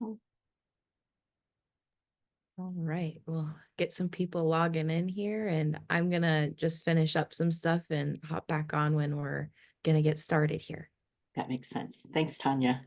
All right, we'll get some people logging in here, and I'm gonna just finish up some stuff and hop back on when we're gonna get started here. That makes sense. Thanks, Tanya.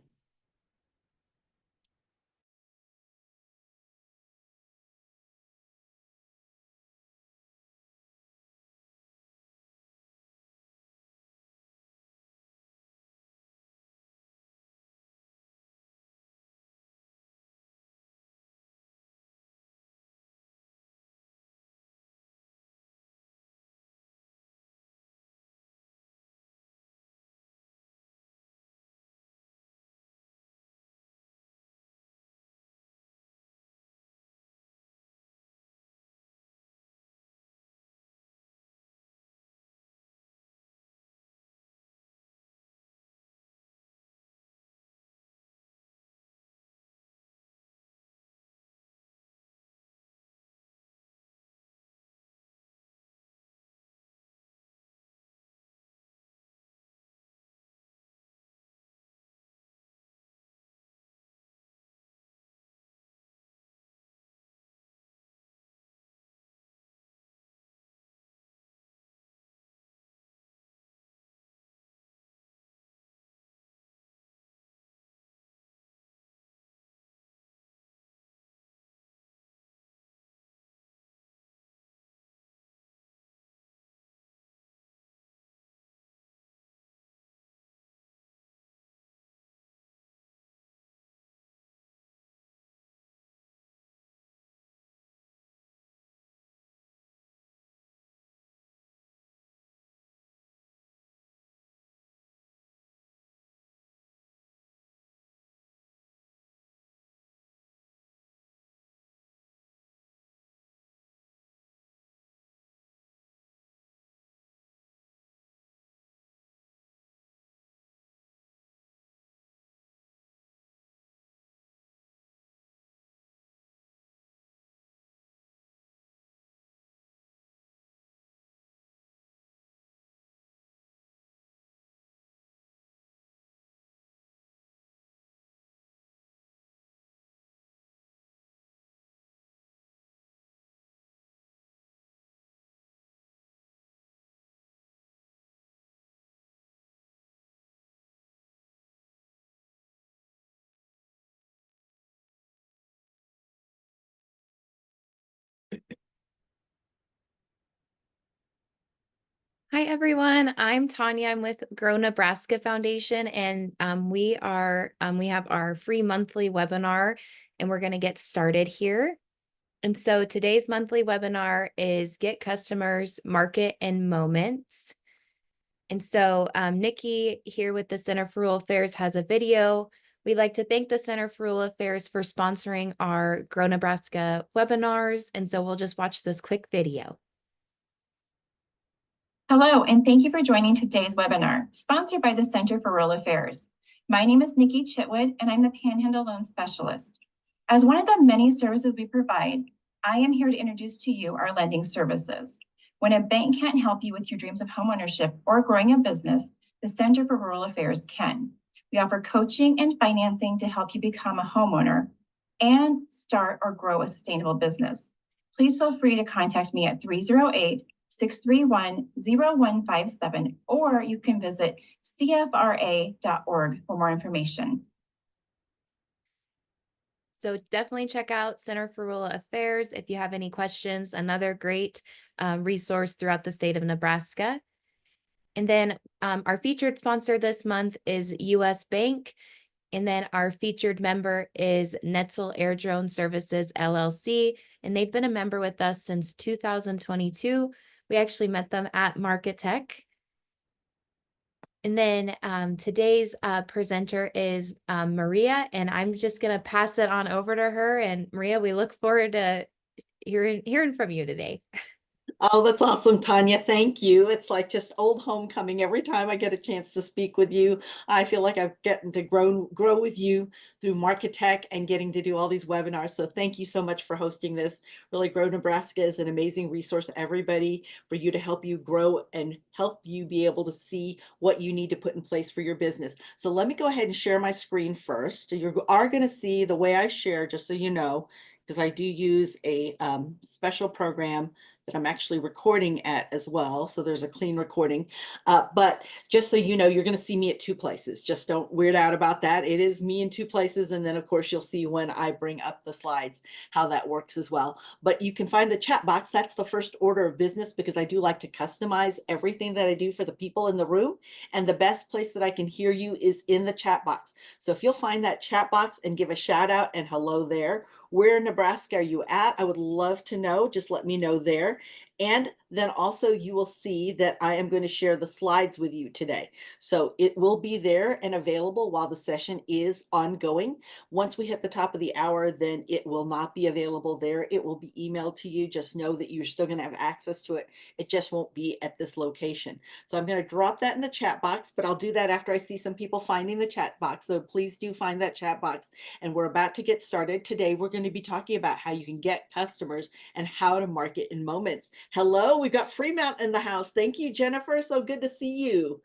Hi, everyone. I'm Tanya. I'm with Grow Nebraska Foundation, and we have our free monthly webinar, and we're going to get started here. And so today's monthly webinar is Get Customers, Market, and Moments. And so Nikki here with the Center for Rural Affairs has a video. We'd like to thank the Center for Rural Affairs for sponsoring our Grow Nebraska webinars. And so we'll just watch this quick video. Hello, and thank you for joining today's webinar, sponsored by the Center for Rural Affairs. My name is Nikki Chitwood, and I'm the Panhandle Loan Specialist. As one of the many services we provide, I am here to introduce to you our lending services. When a bank can't help you with your dreams of homeownership or growing a business, the Center for Rural Affairs can. We offer coaching and financing to help you become a homeowner and start or grow a sustainable business. Please feel free to contact me at 308-631-0157, or you can visit cfra.org for more information. So definitely check out Center for Rural Affairs if you have any questions. Another great resource throughout the state of Nebraska. And then our featured sponsor this month is US Bank. And then our featured member is Netzel Air Drone Services, LLC. And they've been a member with us since 2022. We actually met them at Market Tech. And then today's presenter is Maria, and I'm just going to pass it on over to her. And Maria, we look forward to hearing from you today. Oh, that's awesome, Tanya. Thank you. It's like just old homecoming. Every time I get a chance to speak with you, I feel like I've gotten to grow with you through Marketech and getting to do all these webinars. So thank you so much for hosting this. Really, Grow Nebraska is an amazing resource, everybody, for you to help you grow and help you be able to see what you need to put in place for your business. So let me go ahead and share my screen first. You are going to see the way I share, just so you know, because I do use a special program that I'm actually recording at as well. So there's a clean recording. But just so you know, you're going to see me at two places. Just don't weird out about that. It is me in two places. And then, of course, you'll see when I bring up the slides how that works as well. But you can find the chat box. That's the first order of business because I do like to customize everything that I do for the people in the room. And the best place that I can hear you is in the chat box. So if you'll find that chat box and give a shout out and hello there. Where in Nebraska are you at? I would love to know. Just let me know there. And then also you will see that I am going to share the slides with you today. So it will be there and available while the session is ongoing. Once we hit the top of the hour, then it will not be available there. It will be emailed to you. Just know that you're still going to have access to it. It just won't be at this location. So I'm going to drop that in the chat box, but I'll do that after I see some people finding the chat box. So please do find that chat box. And we're about to get started. Today, we're going to be talking about how you can get customers and how to market in moments. Hello, we've got Fremont in the house. Thank you, Jennifer. So good to see you.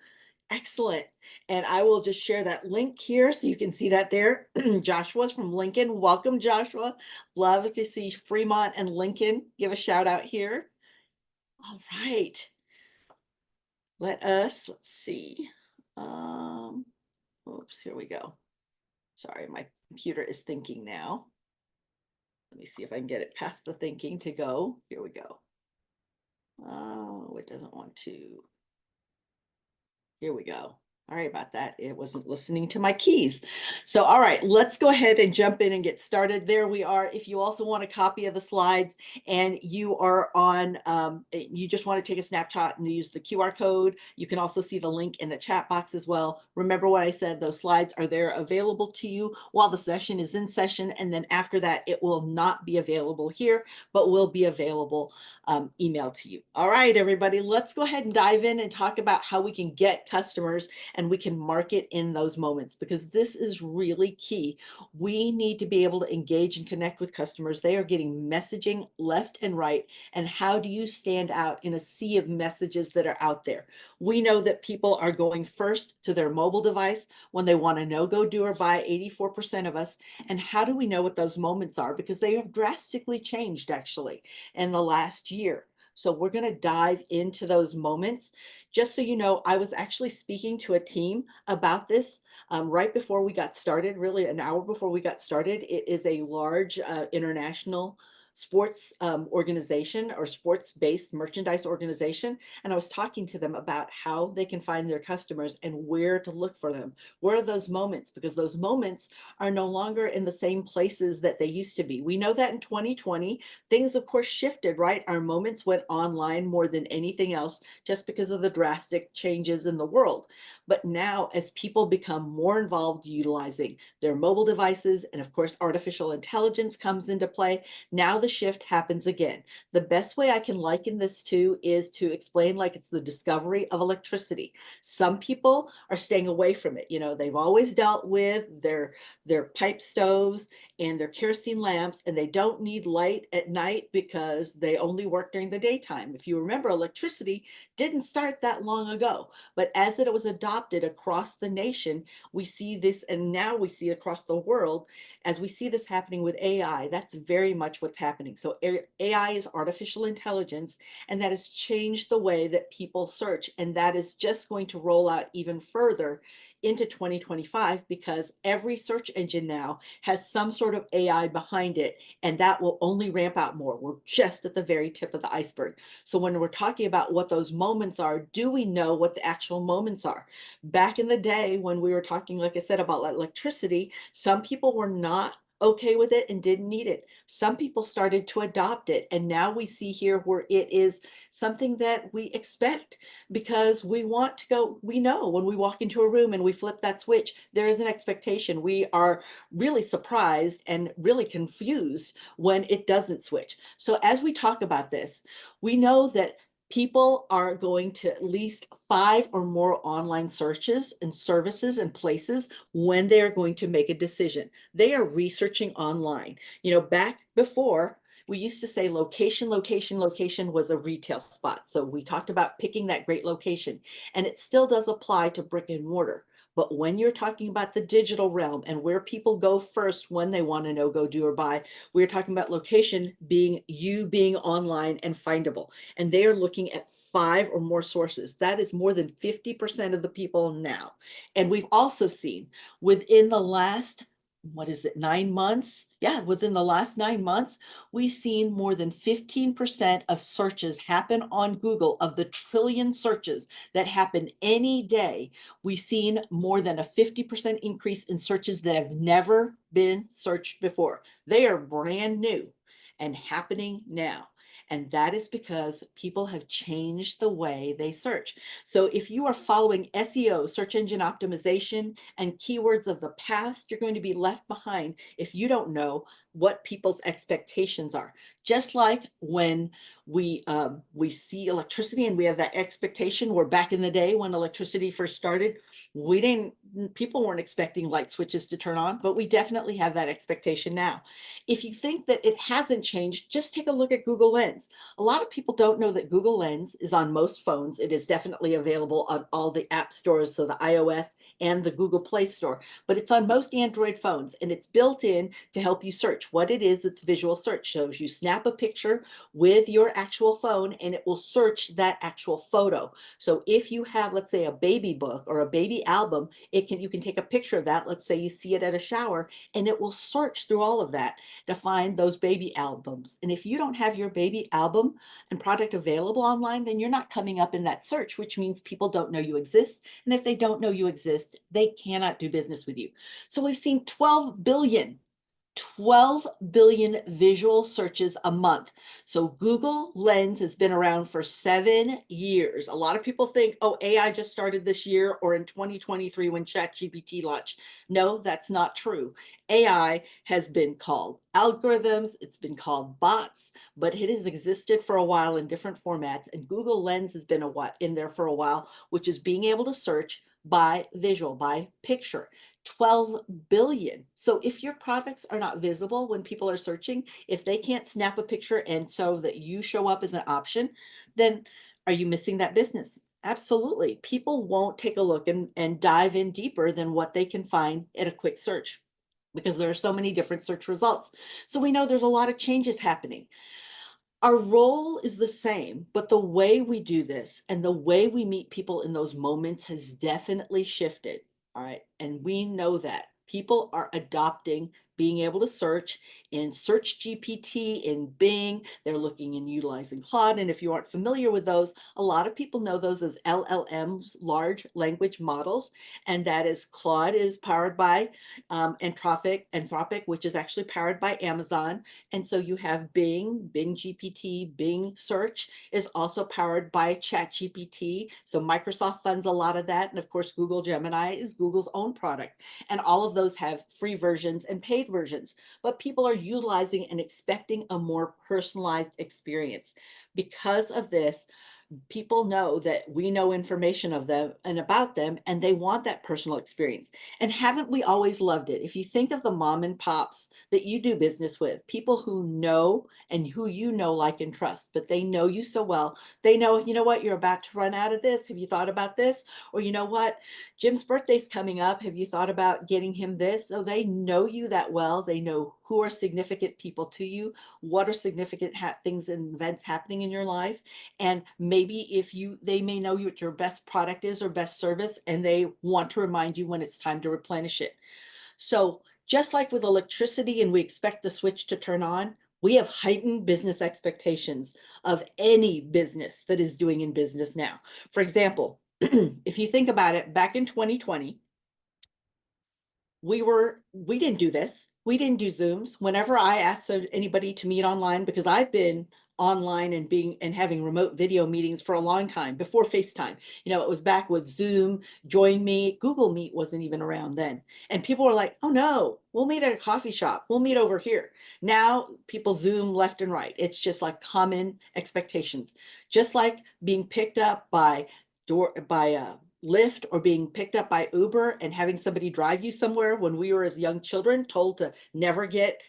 Excellent. And I will just share that link here so you can see that there. Joshua's from Lincoln. Welcome, Joshua. Love to see Fremont and Lincoln. Give a shout out here. All right. Let's see. Oops, here we go. Sorry, my computer is thinking now. Let me see if I can get it past the thinking to go. Here we go. Oh, it doesn't want to. Here we go. All right about that. It wasn't listening to my keys. So, all right, let's go ahead and jump in and get started. There we are. If you also want a copy of the slides and you are on, you just want to take a snapshot and use the QR code, you can also see the link in the chat box as well. Remember what I said, those slides are there available to you while the session is in session. And then after that, it will not be available here, but will be available emailed to you. All right, everybody, let's go ahead and dive in and talk about how we can get customers and we can market in those moments because this is really key. We need to be able to engage and connect with customers. They are getting messaging left and right. And how do you stand out in a sea of messages that are out there? We know that people are going first to their mobile device when they want to know, go, do, or buy, 84% of us. And how do we know what those moments are? Because they have drastically changed actually in the last year. So we're going to dive into those moments. Just so you know, I was actually speaking to a team about this right before we got started, really an hour before we got started. It is a large international sports organization or sports-based merchandise organization. And I was talking to them about how they can find their customers and where to look for them. Where are those moments? Because those moments are no longer in the same places that they used to be. We know that in 2020, things of course shifted, right? Our moments went online more than anything else just because of the drastic changes in the world. But now as people become more involved utilizing their mobile devices, and of course, artificial intelligence comes into play, now the shift happens again. The best way I can liken this to is to explain like it's the discovery of electricity. Some people are staying away from it. You know, they've always dealt with their pipe stoves and their kerosene lamps, and they don't need light at night because they only work during the daytime. If you remember, electricity didn't start that long ago, but as it was adopted across the nation, we see this, and now we see across the world, as we see this happening with AI, that's very much what's happening. So AI is artificial intelligence, and that has changed the way that people search, and that is just going to roll out even further into 2025 because every search engine now has some sort of AI behind it, and that will only ramp out more. We're just at the very tip of the iceberg. So when we're talking about what those moments are, do we know what the actual moments are? Back in the day when we were talking, like I said, about electricity, some people were not okay with it and didn't need it. Some people started to adopt it. And now we see here where it is something that we expect because we want to go. We know when we walk into a room and we flip that switch, there is an expectation. We are really surprised and really confused when it doesn't switch. So as we talk about this, we know that people are going to at least 5 or more online searches and services and places when they are going to make a decision. They are researching online. You know, back before, we used to say location, location, location was a retail spot. So we talked about picking that great location, and it still does apply to brick and mortar. But when you're talking about the digital realm and where people go first when they want to know, go, do, or buy, we're talking about location being you being online and findable. And they are looking at 5 or more sources. That is more than 50% of the people now. And we've also seen within the last, what is it, 9 months? Yeah, within the last 9 months, we've seen more than 15% of searches happen on Google. Of the trillion searches that happen any day, we've seen more than a 50% increase in searches that have never been searched before. They are brand new and happening now. And that is because people have changed the way they search. So if you are following SEO, search engine optimization, and keywords of the past, you're going to be left behind if you don't know what people's expectations are. Just like when we see electricity and we have that expectation, where back in the day when electricity first started, people weren't expecting light switches to turn on, but we definitely have that expectation now. If you think that it hasn't changed, just take a look at Google Lens. A lot of people don't know that Google Lens is on most phones. It is definitely available on all the app stores, so the iOS and the Google Play Store, but it's on most Android phones, and it's built in to help you search. What it is, it's visual search. So if you snap a picture with your actual phone, and it will search that actual photo. So if you have, let's say, a baby book or a baby album, you can take a picture of that. Let's say you see it at a shower, and it will search through all of that to find those baby albums. And if you don't have your baby album and product available online, then you're not coming up in that search, which means people don't know you exist. And if they don't know you exist, they cannot do business with you. So we've seen 12 billion visual searches a month. So Google Lens has been around for 7 years. A lot of people think, oh, AI just started this year or in 2023 when ChatGPT launched. No, that's not true. AI has been called algorithms, it's been called bots, but it has existed for a while in different formats. And Google Lens has been in there for a while, which is being able to search by visual, by picture. 12 billion. So if your products are not visible when people are searching, if they can't snap a picture and so that you show up as an option, then are you missing that business? Absolutely. People won't take a look and dive in deeper than what they can find at a quick search, because there are so many different search results. So we know there's a lot of changes happening. Our role is the same, but the way we do this and the way we meet people in those moments has definitely shifted. All right. And we know that people are adopting being able to search in Search GPT, in Bing. They're looking and utilizing Claude. And if you aren't familiar with those, a lot of people know those as LLMs, large language models. And that is Claude is powered by Anthropic, which is actually powered by Amazon. And so you have Bing GPT, Bing Search is also powered by ChatGPT. So Microsoft funds a lot of that. And of course, Google Gemini is Google's own product. And all of those have free versions and paid versions. But people are utilizing and expecting a more personalized experience. Because of this, people know that we know information of them and about them, and they want that personal experience. And haven't we always loved it? If you think of the mom and pops that you do business with, people who know and who you know, like, and trust, but they know you so well, they know, you know what, you're about to run out of this. Have you thought about this? Or you know what, Jim's birthday's coming up. Have you thought about getting him this? So they know you that well. They know who are significant people to you, what are significant things and events happening in your life. And maybe they may know what your best product is or best service, and they want to remind you when it's time to replenish it. So just like with electricity, and we expect the switch to turn on, we have heightened business expectations of any business that is doing in business now. For example, if you think about it, back in 2020, we didn't do this. We didn't do Zooms. Whenever I asked anybody to meet online, because I've been online and having remote video meetings for a long time before FaceTime. You know, it was back with Zoom, Join Me, Google Meet wasn't even around then. And people were like, oh no, we'll meet at a coffee shop. We'll meet over here. Now people Zoom left and right. It's just like common expectations, just like being picked up by Lyft or being picked up by Uber and having somebody drive you somewhere when we were as young children told to never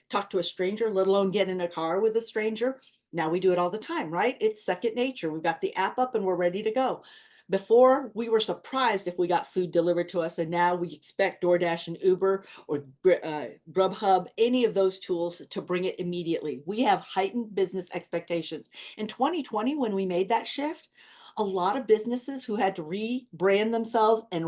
talk to a stranger, let alone get in a car with a stranger. Now we do it all the time, right? It's second nature. We've got the app up and we're ready to go. Before, we were surprised if we got food delivered to us, and now we expect DoorDash and Uber or Grubhub, any of those tools to bring it immediately. We have heightened business expectations. In 2020, when we made that shift, a lot of businesses who had to rebrand themselves and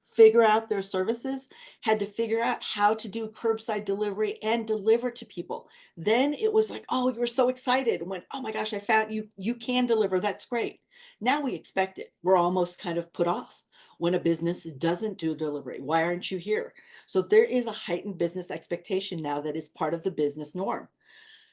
figure out their services had to figure out how to do curbside delivery and deliver to people. Then it was like, oh, you were so excited when, oh my gosh, I found you can deliver. That's great. Now we expect it. We're almost kind of put off when a business doesn't do delivery. Why aren't you here? So there is a heightened business expectation now that is part of the business norm.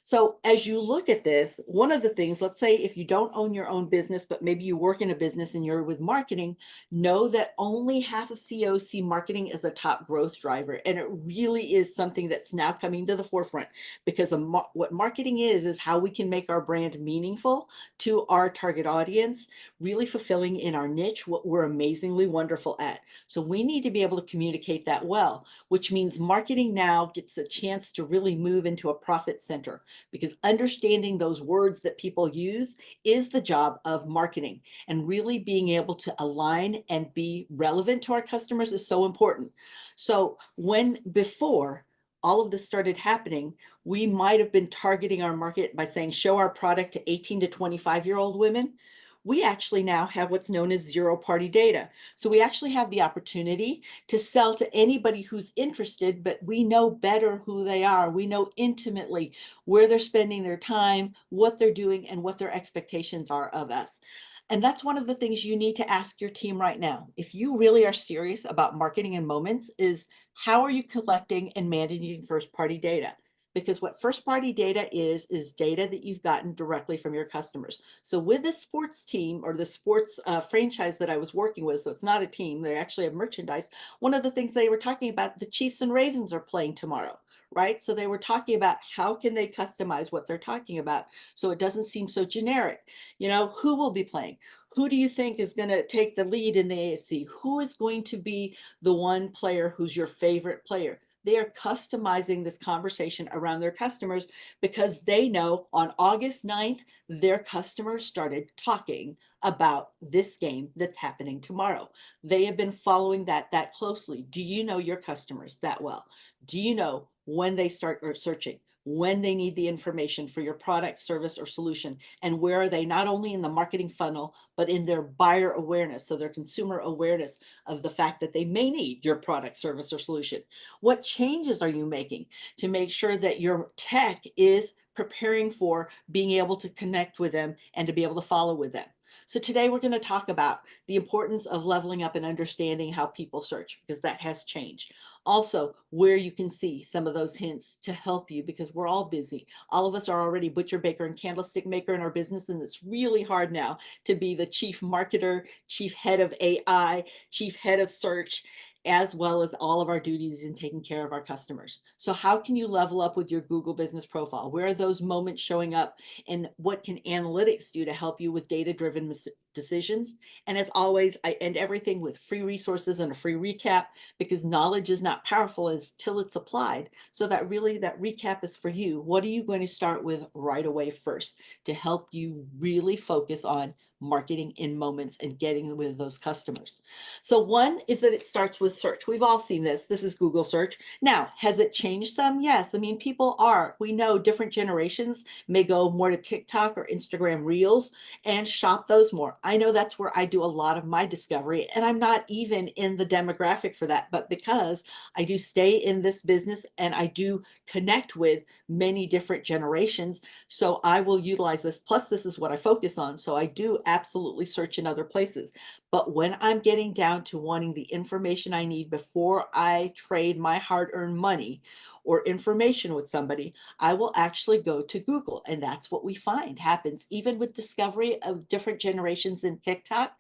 So as you look at this, one of the things, let's say if you don't own your own business, but maybe you work in a business and you're with marketing, know that only half of CEOs see marketing as a top growth driver. And it really is something that's now coming to the forefront, because what marketing is how we can make our brand meaningful to our target audience, really fulfilling in our niche what we're amazingly wonderful at. So we need to be able to communicate that well, which means marketing now gets a chance to really move into a profit center, because understanding those words that people use is the job of marketing, and really being able to align and be relevant to our customers is so important. So before all of this started happening, we might have been targeting our market by saying, show our product to 18 to 25-year-old women. We actually now have what's known as zero-party data. So we actually have the opportunity to sell to anybody who's interested, but we know better who they are. We know intimately where they're spending their time, what they're doing, and what their expectations are of us. And that's one of the things you need to ask your team right now. If you really are serious about marketing in moments, is how are you collecting and managing first-party data? Because what first-party data is data that you've gotten directly from your customers. So with the sports team or the sports franchise that I was working with, so it's not a team, they actually have merchandise. One of the things they were talking about, the Chiefs and Ravens are playing tomorrow, right? So they were talking about how can they customize what they're talking about so it doesn't seem so generic. You know, who will be playing? Who do you think is going to take the lead in the AFC? Who is going to be the one player who's your favorite player? They are customizing this conversation around their customers, because they know on August 9th, their customers started talking about this game that's happening tomorrow. They have been following that closely. Do you know your customers that well? Do you know when they start searching, when they need the information for your product, service, or solution, and where are they not only in the marketing funnel, but in their buyer awareness, so their consumer awareness of the fact that they may need your product, service, or solution? What changes are you making to make sure that your tech is preparing for being able to connect with them and to be able to follow with them? So today we're going to talk about the importance of leveling up and understanding how people search, because that has changed. Also, where you can see some of those hints to help you, because we're all busy. All of us are already butcher, baker, and candlestick maker in our business, and it's really hard now to be the chief marketer, chief head of AI, chief head of search, as well as all of our duties in taking care of our customers. So how can you level up with your Google business profile? Where are those moments showing up, and what can analytics do to help you with data-driven decisions? And as always, I end everything with free resources and a free recap, because knowledge is not powerful until it's applied. So that recap is for you. What are you going to start with right away first to help you really focus on marketing in moments and getting with those customers? So one is that it starts with search. We've all seen this. This is Google search. Now, has it changed some? Yes. I mean, we know different generations may go more to TikTok or Instagram Reels and shop those more. I know that's where I do a lot of my discovery, and I'm not even in the demographic for that, but because I do stay in this business and I do connect with many different generations, so I will utilize this. Plus, this is what I focus on. So I do absolutely search in other places. But when I'm getting down to wanting the information I need before I trade my hard-earned money or information with somebody, I will actually go to Google. And that's what we find happens even with discovery of different generations in TikTok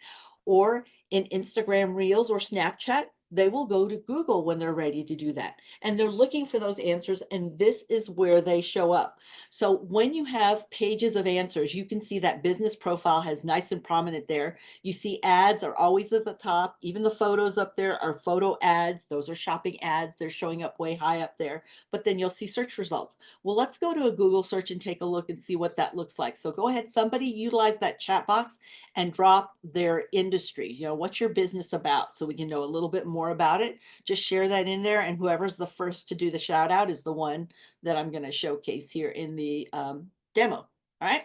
or in Instagram Reels or Snapchat. They will go to Google when they're ready to do that. And they're looking for those answers. And this is where they show up. So when you have pages of answers, you can see that business profile has nice and prominent there. You see ads are always at the top. Even the photos up there are photo ads. Those are shopping ads. They're showing up way high up there. But then you'll see search results. Well, let's go to a Google search and take a look and see what that looks like. So go ahead, somebody utilize that chat box and drop their industry. You know, what's your business about? So we can know a little bit more about it. Just share that in there. And whoever's the first to do the shout out is the one that I'm going to showcase here in the demo. All right.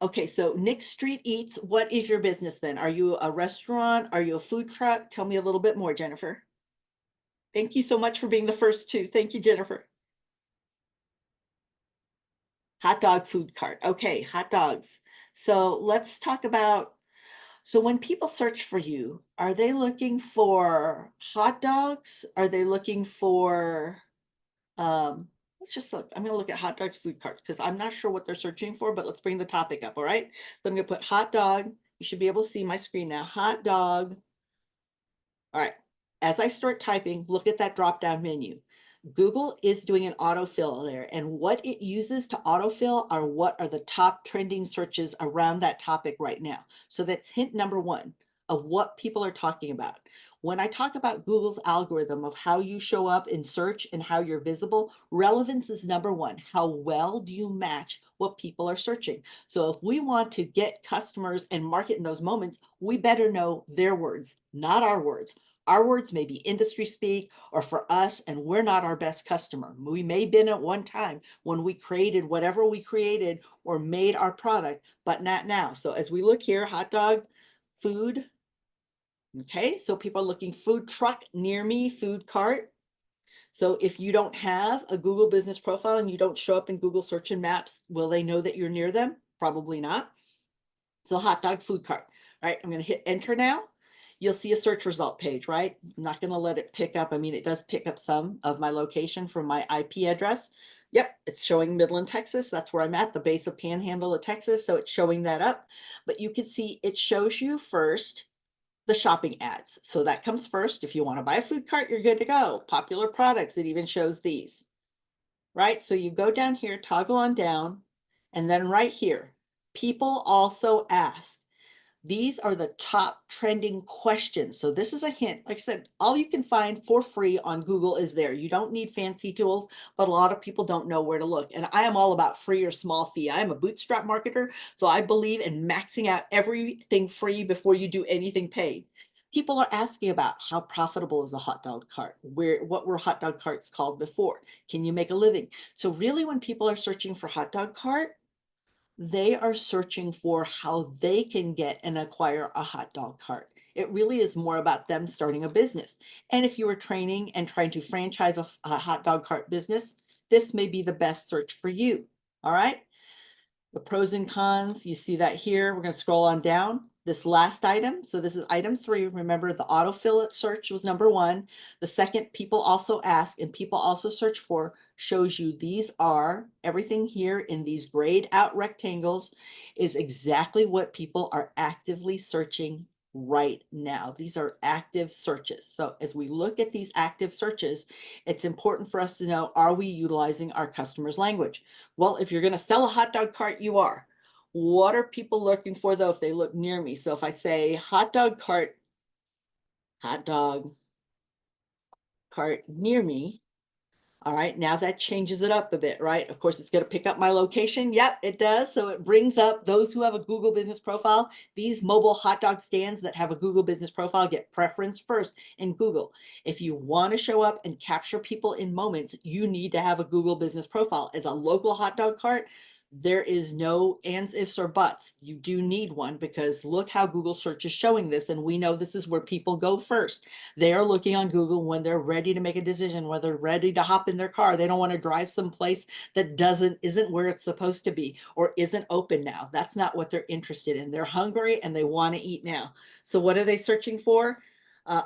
Okay, so Nick Street Eats, what is your business then? Are you a restaurant? Are you a food truck? Tell me a little bit more, Jennifer. Thank you so much for being the first two. Thank you, Jennifer. Hot dog food cart. Okay, hot dogs. So let's talk about, so when people search for you, are they looking for hot dogs? Are they looking for, let's just look, I'm gonna look at hot dogs food cart because I'm not sure what they're searching for, but let's bring the topic up, all right? So I'm gonna put hot dog. You should be able to see my screen now, hot dog. All right, as I start typing, look at that drop-down menu. Google is doing an autofill there, and what it uses to autofill are what are the top trending searches around that topic right now. So that's hint number one of what people are talking about. When I talk about Google's algorithm of how you show up in search and how you're visible, relevance is number one. How well do you match what people are searching? So if we want to get customers and market in those moments, we better know their words, not our words. Our words may be industry speak or for us, and we're not our best customer. We may have been at one time when we created whatever we created or made our product, but not now. So as we look here, hot dog, food. Okay, so people are looking food truck near me, food cart. So if you don't have a Google business profile and you don't show up in Google search and maps, will they know that you're near them? Probably not. So hot dog food cart. All right, I'm going to hit enter now. You'll see a search result page, right? I'm not going to let it pick up. I mean, it does pick up some of my location from my IP address. Yep, it's showing Midland, Texas. That's where I'm at, the base of Panhandle of Texas. So it's showing that up. But you can see it shows you first the shopping ads. So that comes first. If you want to buy a food cart, you're good to go. Popular products, it even shows these, right? So you go down here, toggle on down, and then right here, people also ask. These are the top trending questions. So this is a hint. Like I said, all you can find for free on Google is there. You don't need fancy tools, but a lot of people don't know where to look. And I am all about free or small fee. I am a bootstrap marketer, so I believe in maxing out everything free before you do anything paid. People are asking about how profitable is a hot dog cart? What were hot dog carts called before? Can you make a living? So really when people are searching for hot dog cart, they are searching for how they can get and acquire a hot dog cart. It really is more about them starting a business. And if you are training and trying to franchise a hot dog cart business, this may be the best search for you. All right. The pros and cons, you see that here. We're going to scroll on down. This last item, so this is item 3. Remember, the autofill search was number 1. The second, people also ask and people also search for, shows you these are everything here in these grayed out rectangles is exactly what people are actively searching right now. These are active searches. So as we look at these active searches, it's important for us to know, are we utilizing our customers' language? Well, if you're going to sell a hot dog cart, you are. What are people looking for though if they look near me? So if I say hot dog cart near me, all right, now that changes it up a bit, right? Of course, it's going to pick up my location. Yep, it does. So it brings up those who have a Google business profile. These mobile hot dog stands that have a Google business profile get preference first in Google. If you want to show up and capture people in moments, you need to have a Google business profile. As a local hot dog cart, There is no ands, ifs, or buts. You do need one because look how Google search is showing this. And we know this is where people go first. They are looking on Google when they're ready to make a decision, whether they're ready to hop in their car. They don't want to drive someplace that isn't where it's supposed to be or isn't open now. That's not what they're interested in. They're hungry and they want to eat now. So what are they searching for?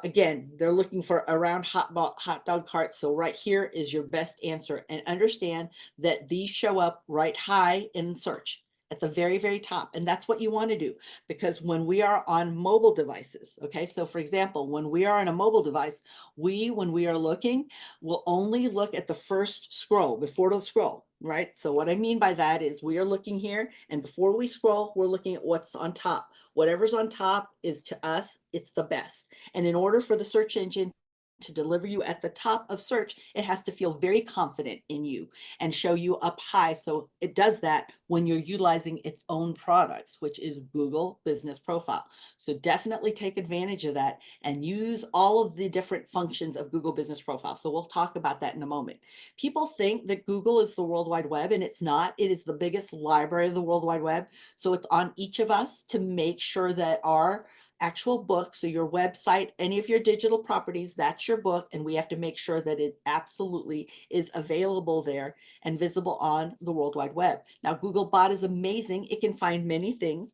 Again, they're looking for around hot dog carts. So right here is your best answer. And understand that these show up right high in search at the very, very top. And that's what you want to do, because when we are on mobile devices, okay, so for example, when we are on a mobile device, when we are looking, we'll only look at the first scroll before the scroll, right? So what I mean by that is we are looking here, and before we scroll, we're looking at what's on top. Whatever's on top is, to us, it's the best. And in order for the search engine to deliver you at the top of search, it has to feel very confident in you and show you up high. So it does that when you're utilizing its own products, which is Google Business Profile. So definitely take advantage of that and use all of the different functions of Google Business Profile. So we'll talk about that in a moment. People think that Google is the World Wide Web, and it's not. It is the biggest library of the World Wide Web. So it's on each of us to make sure that our actual book, so your website, any of your digital properties, that's your book, and we have to make sure that it absolutely is available there and visible on the World Wide Web. Now, Googlebot is amazing. It can find many things,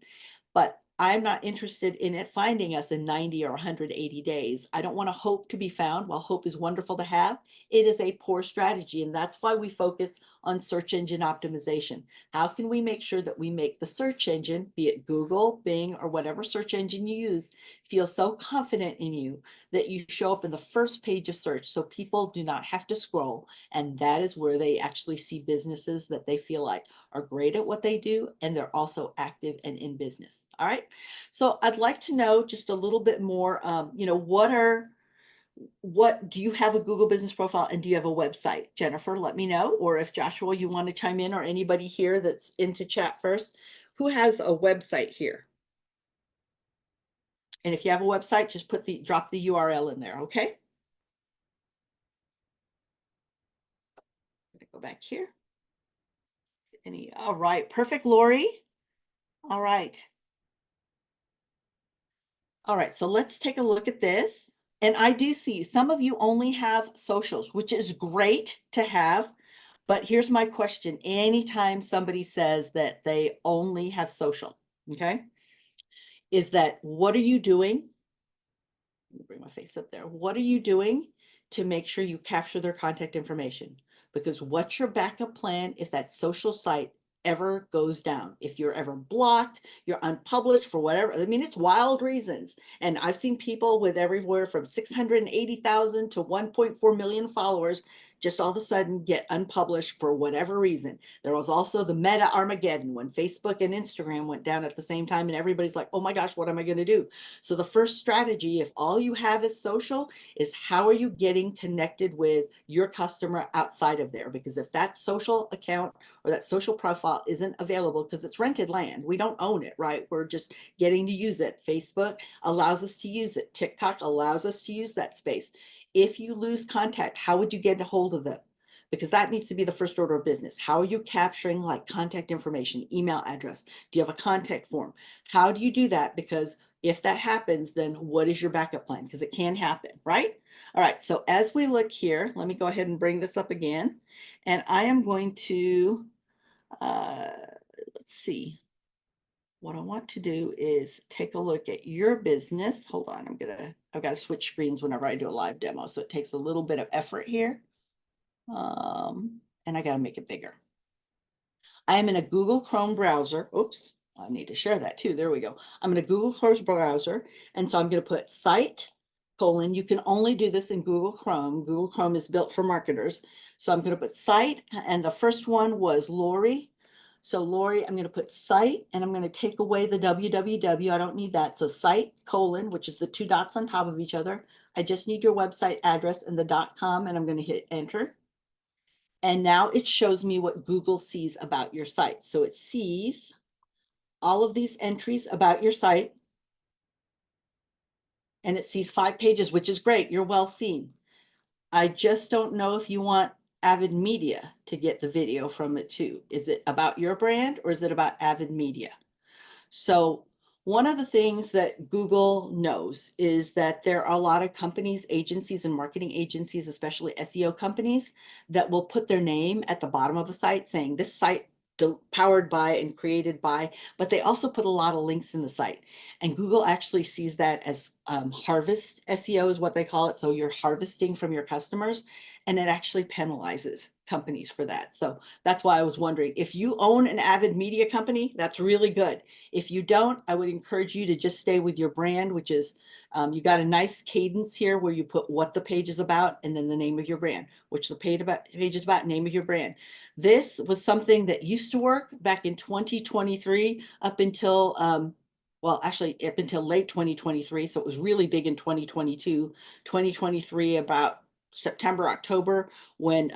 but I'm not interested in it finding us in 90 or 180 days. I don't want to hope to be found. While hope is wonderful to have, it is a poor strategy. And that's why we focus on search engine optimization. How can we make sure that we make the search engine, be it Google, Bing, or whatever search engine you use, feel so confident in you that you show up in the first page of search so people do not have to scroll. And that is where they actually see businesses that they feel like are great at what they do, and they're also active and in business. All right. So I'd like to know just a little bit more, what do you have a Google Business Profile, and do you have a website? Jennifer, let me know. Or if Joshua, you want to chime in, or anybody here that's into chat first, who has a website here? And if you have a website, just drop the URL in there. Okay. Go back here. All right. Perfect, Lori. All right. All right. So let's take a look at this. And I do see some of you only have socials, which is great to have. But here's my question. Anytime somebody says that they only have social, okay, is that what are you doing? Let me bring my face up there. What are you doing to make sure you capture their contact information? Because what's your backup plan if that social site ever goes down? If you're ever blocked, you're unpublished for whatever, I mean, it's wild reasons. And I've seen people with everywhere from 680,000 to 1.4 million followers just all of a sudden get unpublished for whatever reason. There was also the Meta Armageddon when Facebook and Instagram went down at the same time, and everybody's like, oh my gosh, what am I going to do? So the first strategy, if all you have is social, is how are you getting connected with your customer outside of there? Because if that social account or that social profile isn't available, because it's rented land, we don't own it, right? We're just getting to use it. Facebook allows us to use it. TikTok allows us to use that space. If you lose contact, how would you get a hold of them? Because that needs to be the first order of business. How are you capturing like contact information, email address? Do you have a contact form? How do you do that? Because if that happens, then what is your backup plan? Because it can happen, right? All right, so as we look here, let me go ahead and bring this up again. And I am going to, let's see. What I want to do is take a look at your business. Hold on, I've got to switch screens whenever I do a live demo. So it takes a little bit of effort here. And I got to make it bigger. I am in a Google Chrome browser. Oops, I need to share that too. There we go. I'm in a Google Chrome browser. And so I'm going to put site : you can only do this in Google Chrome. Google Chrome is built for marketers. So I'm going to put site, and the first one was Lori. So Lori, I'm going to put site, and I'm going to take away the www. I don't need that. So site : which is the two dots on top of each other. I just need your website address and the .com, and I'm going to hit enter. And now it shows me what Google sees about your site. So it sees all of these entries about your site. And it sees 5 pages, which is great. You're well seen. I just don't know if you want Avid Media to get the video from it too. Is it about your brand or is it about Avid Media? So one of the things that Google knows is that there are a lot of companies, agencies, and marketing agencies, especially SEO companies, that will put their name at the bottom of a site saying this site powered by and created by, but they also put a lot of links in the site. And Google actually sees that as harvest SEO is what they call it. So you're harvesting from your customers, and it actually penalizes companies for that. So that's why I was wondering, if you own an Avid Media company, that's really good. If you don't, I would encourage you to just stay with your brand, which is you got a nice cadence here where you put what the page is about and then the name of your brand, which the page is about, name of your brand. This was something that used to work back in 2023 up until well, actually up until late 2023. So it was really big in 2022, 2023, about September, October, when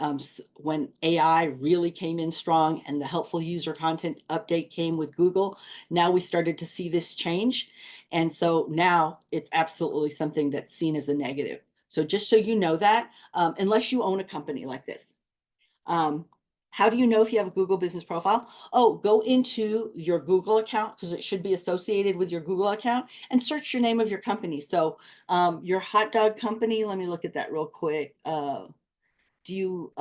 AI really came in strong and the helpful user content update came with Google. Now we started to see this change. And so now it's absolutely something that's seen as a negative. So just so you know that, unless you own a company like this. How do you know if you have a Google business profile? Oh, go into your Google account because it should be associated with your Google account and search your name of your company. So your hot dog company, let me look at that real quick. Do you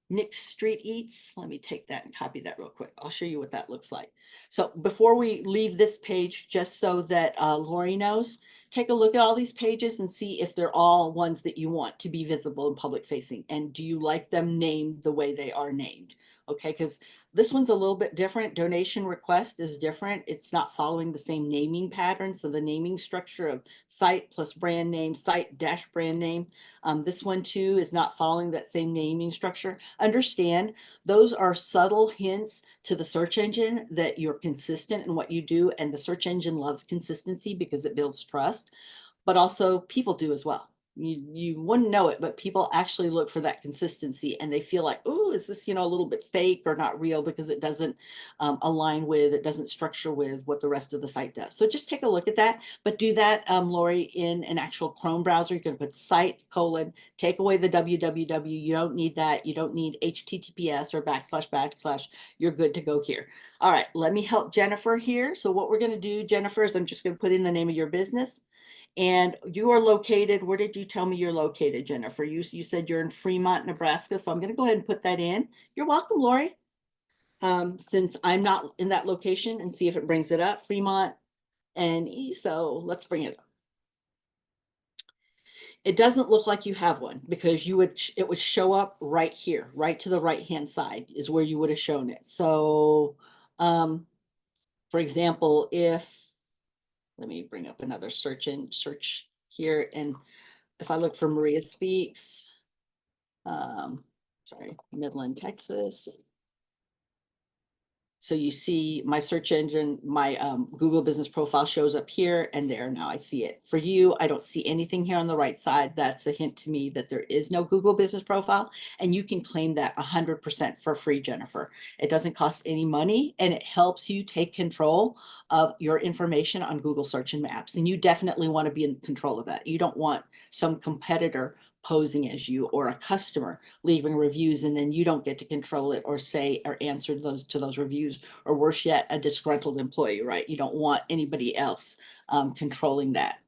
Nick Street Eats? Let me take that and copy that real quick. I'll show you what that looks like. So before we leave this page, just so that Lori knows, take a look at all these pages and see if they're all ones that you want to be visible and public facing. And do you like them named the way they are named? Okay, because this one's a little bit different. Donation request is different. It's not following the same naming pattern. So the naming structure of site plus brand name, site dash brand name. This one too is not following that same naming structure. Understand, those are subtle hints to the search engine that you're consistent in what you do. And the search engine loves consistency because it builds trust, but also people do as well. You wouldn't know it, but people actually look for that consistency and they feel like, oh, is this, a little bit fake or not real because it doesn't align with, it doesn't structure with what the rest of the site does. So just take a look at that, but do that, Lori, in an actual Chrome browser. You can put site : take away the www. You don't need that. You don't need HTTPS or //. You're good to go here. All right, let me help Jennifer here. So what we're going to do, Jennifer, is I'm just going to put in the name of your business. And you are located, where did you tell me you're located, Jennifer? You said you're in Fremont, Nebraska. So I'm going to go ahead and put that in. You're welcome, Lori. Since I'm not in that location, and see if it brings it up, Fremont and so let's bring it up. It doesn't look like you have one because it would show up right here, right to the right-hand side is where you would have shown it. So, for example, let me bring up another search here. And if I look for Maria Speaks, sorry, Midland, Texas. So you see my search engine, my Google business profile shows up here and there. Now I see it. For you, I don't see anything here on the right side. That's a hint to me that there is no Google business profile, and you can claim that 100% for free, Jennifer. It doesn't cost any money and it helps you take control of your information on Google search and maps. And you definitely want to be in control of that. You don't want some competitor posing as you or a customer leaving reviews and then you don't get to control it or say or answer to those reviews, or worse yet, a disgruntled employee, right? You don't want anybody else controlling that.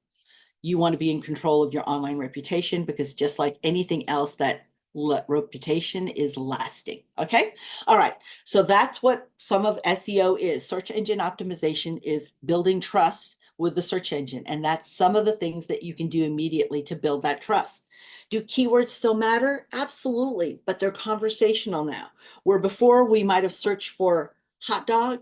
You want to be in control of your online reputation, because just like anything else, that reputation is lasting. Okay. All right. So that's what some of SEO is. Search engine optimization is building trust with the search engine. And that's some of the things that you can do immediately to build that trust. Do keywords still matter? Absolutely. But they're conversational now, where before we might have searched for hot dog.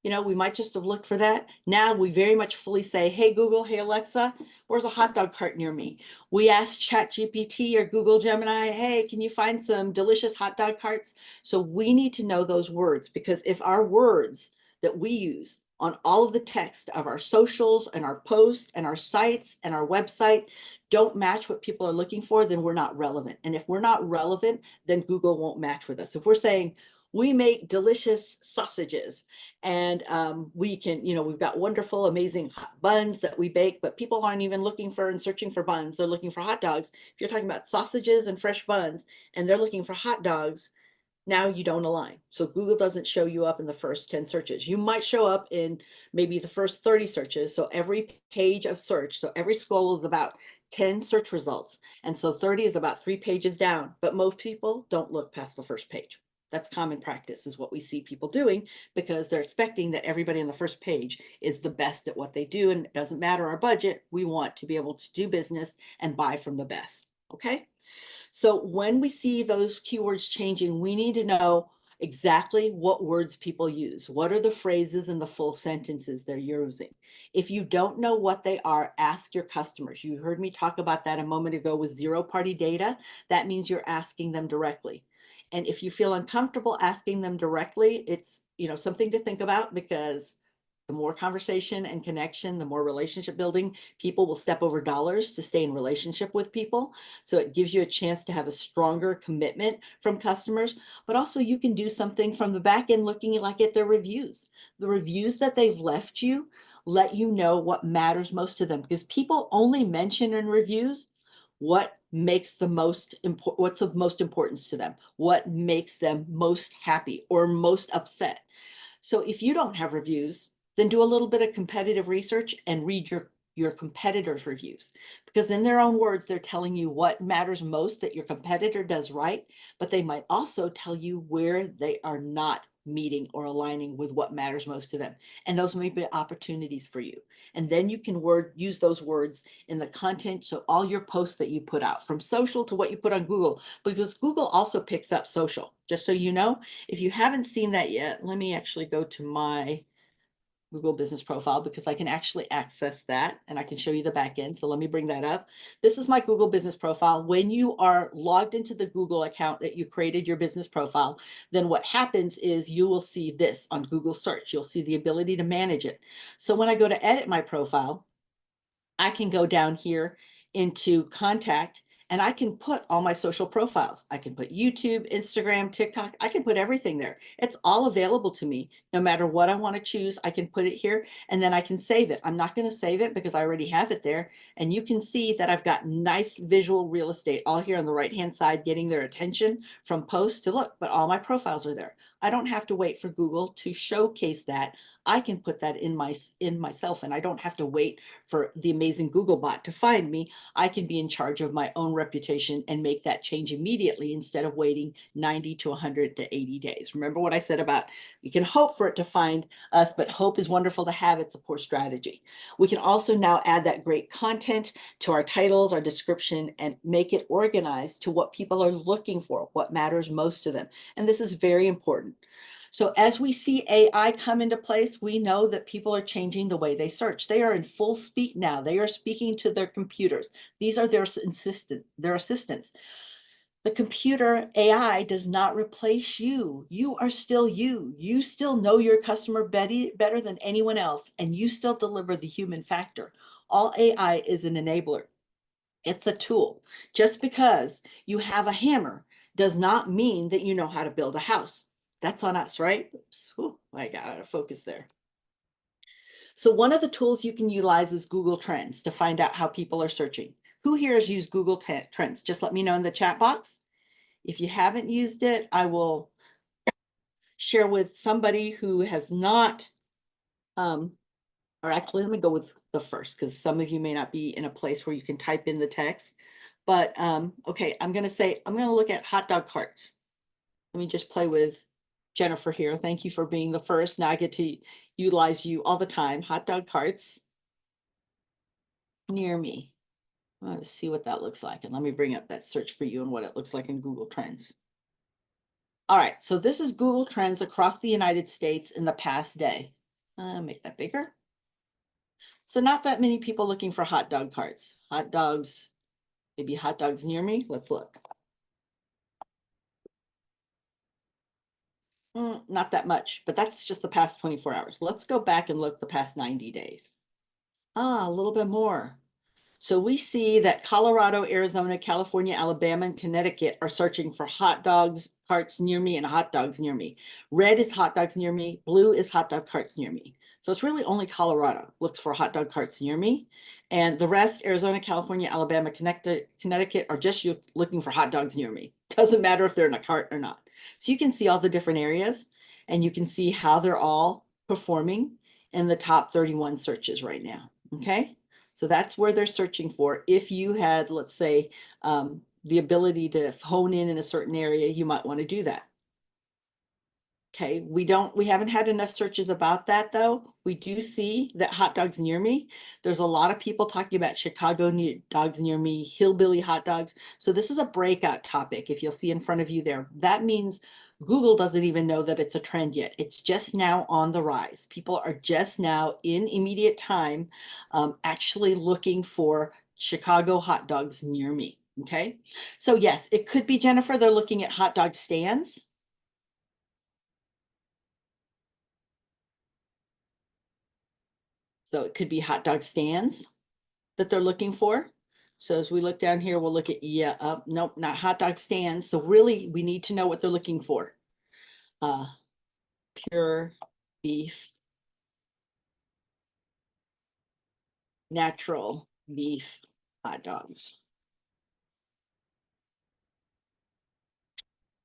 We might just have looked for that. Now we very much fully say, hey, Google, hey, Alexa, where's a hot dog cart near me? We ask ChatGPT or Google Gemini, hey, can you find some delicious hot dog carts? So we need to know those words, because if our words that we use on all of the text of our socials and our posts and our sites and our website don't match what people are looking for, then we're not relevant. And if we're not relevant, then Google won't match with us. If we're saying, we make delicious sausages, and we can, we've got wonderful, amazing hot buns that we bake, but people aren't even looking for and searching for buns. They're looking for hot dogs. If you're talking about sausages and fresh buns and they're looking for hot dogs, now you don't align. So Google doesn't show you up in the first 10 searches. You might show up in maybe the first 30 searches. So every page of search, so every scroll is about 10 search results. And so 30 is about 3 pages down, but most people don't look past the first page. That's common practice, is what we see people doing, because they're expecting that everybody on the first page is the best at what they do. And it doesn't matter our budget. We want to be able to do business and buy from the best. Okay. So when we see those keywords changing, we need to know exactly what words people use. What are the phrases and the full sentences they're using? If you don't know what they are, ask your customers. You heard me talk about that a moment ago with zero-party data. That means you're asking them directly. And if you feel uncomfortable asking them directly, it's, something to think about, because the more conversation and connection, the more relationship building, people will step over dollars to stay in relationship with people. So it gives you a chance to have a stronger commitment from customers, but also you can do something from the back end, looking like at their reviews. The reviews that they've left you let you know what matters most to them, because people only mention in reviews what makes the most important, what's of most importance to them, what makes them most happy or most upset. So if you don't have reviews, then do a little bit of competitive research and read your competitors' reviews, because in their own words, they're telling you what matters most that your competitor does right, but they might also tell you where they are not meeting or aligning with what matters most to them. And those may be opportunities for you. And then you can use those words in the content. So all your posts that you put out, from social to what you put on Google, because Google also picks up social, just so you know. If you haven't seen that yet, let me actually go to my Google Business Profile, because I can actually access that and I can show you the back end. So let me bring that up. This is my Google Business Profile. When you are logged into the Google account that you created your business profile, then what happens is you will see this on Google search. You'll see the ability to manage it. So when I go to edit my profile, I can go down here into contact, and I can put all my social profiles. I can put YouTube, Instagram, TikTok. I can put everything there. It's all available to me. No matter what I want to choose, I can put it here, and then I can save it. I'm not going to save it because I already have it there. And you can see that I've got nice visual real estate all here on the right-hand side, getting their attention from post to look, but all my profiles are there. I don't have to wait for Google to showcase that. I can put that in myself, and I don't have to wait for the amazing Google bot to find me. I can be in charge of my own reputation and make that change immediately, instead of waiting 90 to 100 to 80 days. Remember what I said about, you can hope for it to find us, but hope is wonderful to have. It's a poor strategy. We can also now add that great content to our titles, our description, and make it organized to what people are looking for, what matters most to them. And this is very important. So as we see AI come into place, we know that people are changing the way they search. They are in full speak now. They are speaking to their computers. These are their assistants. The computer AI does not replace you. You are still you. You still know your customer better than anyone else, and you still deliver the human factor. All AI is an enabler. It's a tool. Just because you have a hammer does not mean that you know how to build a house. That's on us, right? Oops. Ooh, I got out of focus there. So one of the tools you can utilize is Google Trends to find out how people are searching. Who here has used Google Trends? Just let me know in the chat box. If you haven't used it, I will share with somebody who has not, or actually, let me go with the first, because some of you may not be in a place where you can type in the text. But okay, I'm going to look at hot dog carts. Let me just play with Jennifer here. Thank you for being the first. Now I get to utilize you all the time. Hot dog carts near me. Let's see what that looks like. And let me bring up that search for you and what it looks like in Google Trends. All right, so this is Google Trends across the United States in the past day. Make that bigger. So not that many people looking for hot dog carts. Hot dogs, maybe hot dogs near me. Let's look. Not that much, but that's just the past 24 hours. Let's go back and look the past 90 days. A little bit more. So we see that Colorado, Arizona, California, Alabama, and Connecticut are searching for hot dogs, carts near me and hot dogs near me. Red is hot dogs near me. Blue is hot dog carts near me. So it's really only Colorado looks for hot dog carts near me. And the rest, Arizona, California, Alabama, Connecticut, are just looking for hot dogs near me. Doesn't matter if they're in a cart or not. So you can see all the different areas and you can see how they're all performing in the top 31 searches right now. Okay. So that's where they're searching for. If you had, let's say, the ability to hone in a certain area, you might want to do that. Okay, we haven't had enough searches about that though. We do see that hot dogs near me. There's a lot of people talking about Chicago dogs near me, hillbilly hot dogs. So this is a breakout topic. If you'll see in front of you there, that means Google doesn't even know that it's a trend yet. It's just now on the rise. People are just now in immediate time actually looking for Chicago hot dogs near me. Okay, so yes, it could be, Jennifer, they're looking at hot dog stands. So it could be hot dog stands that they're looking for. So as we look down here, we'll look at, nope, not hot dog stands. So really, we need to know what they're looking for. Pure beef, natural beef hot dogs.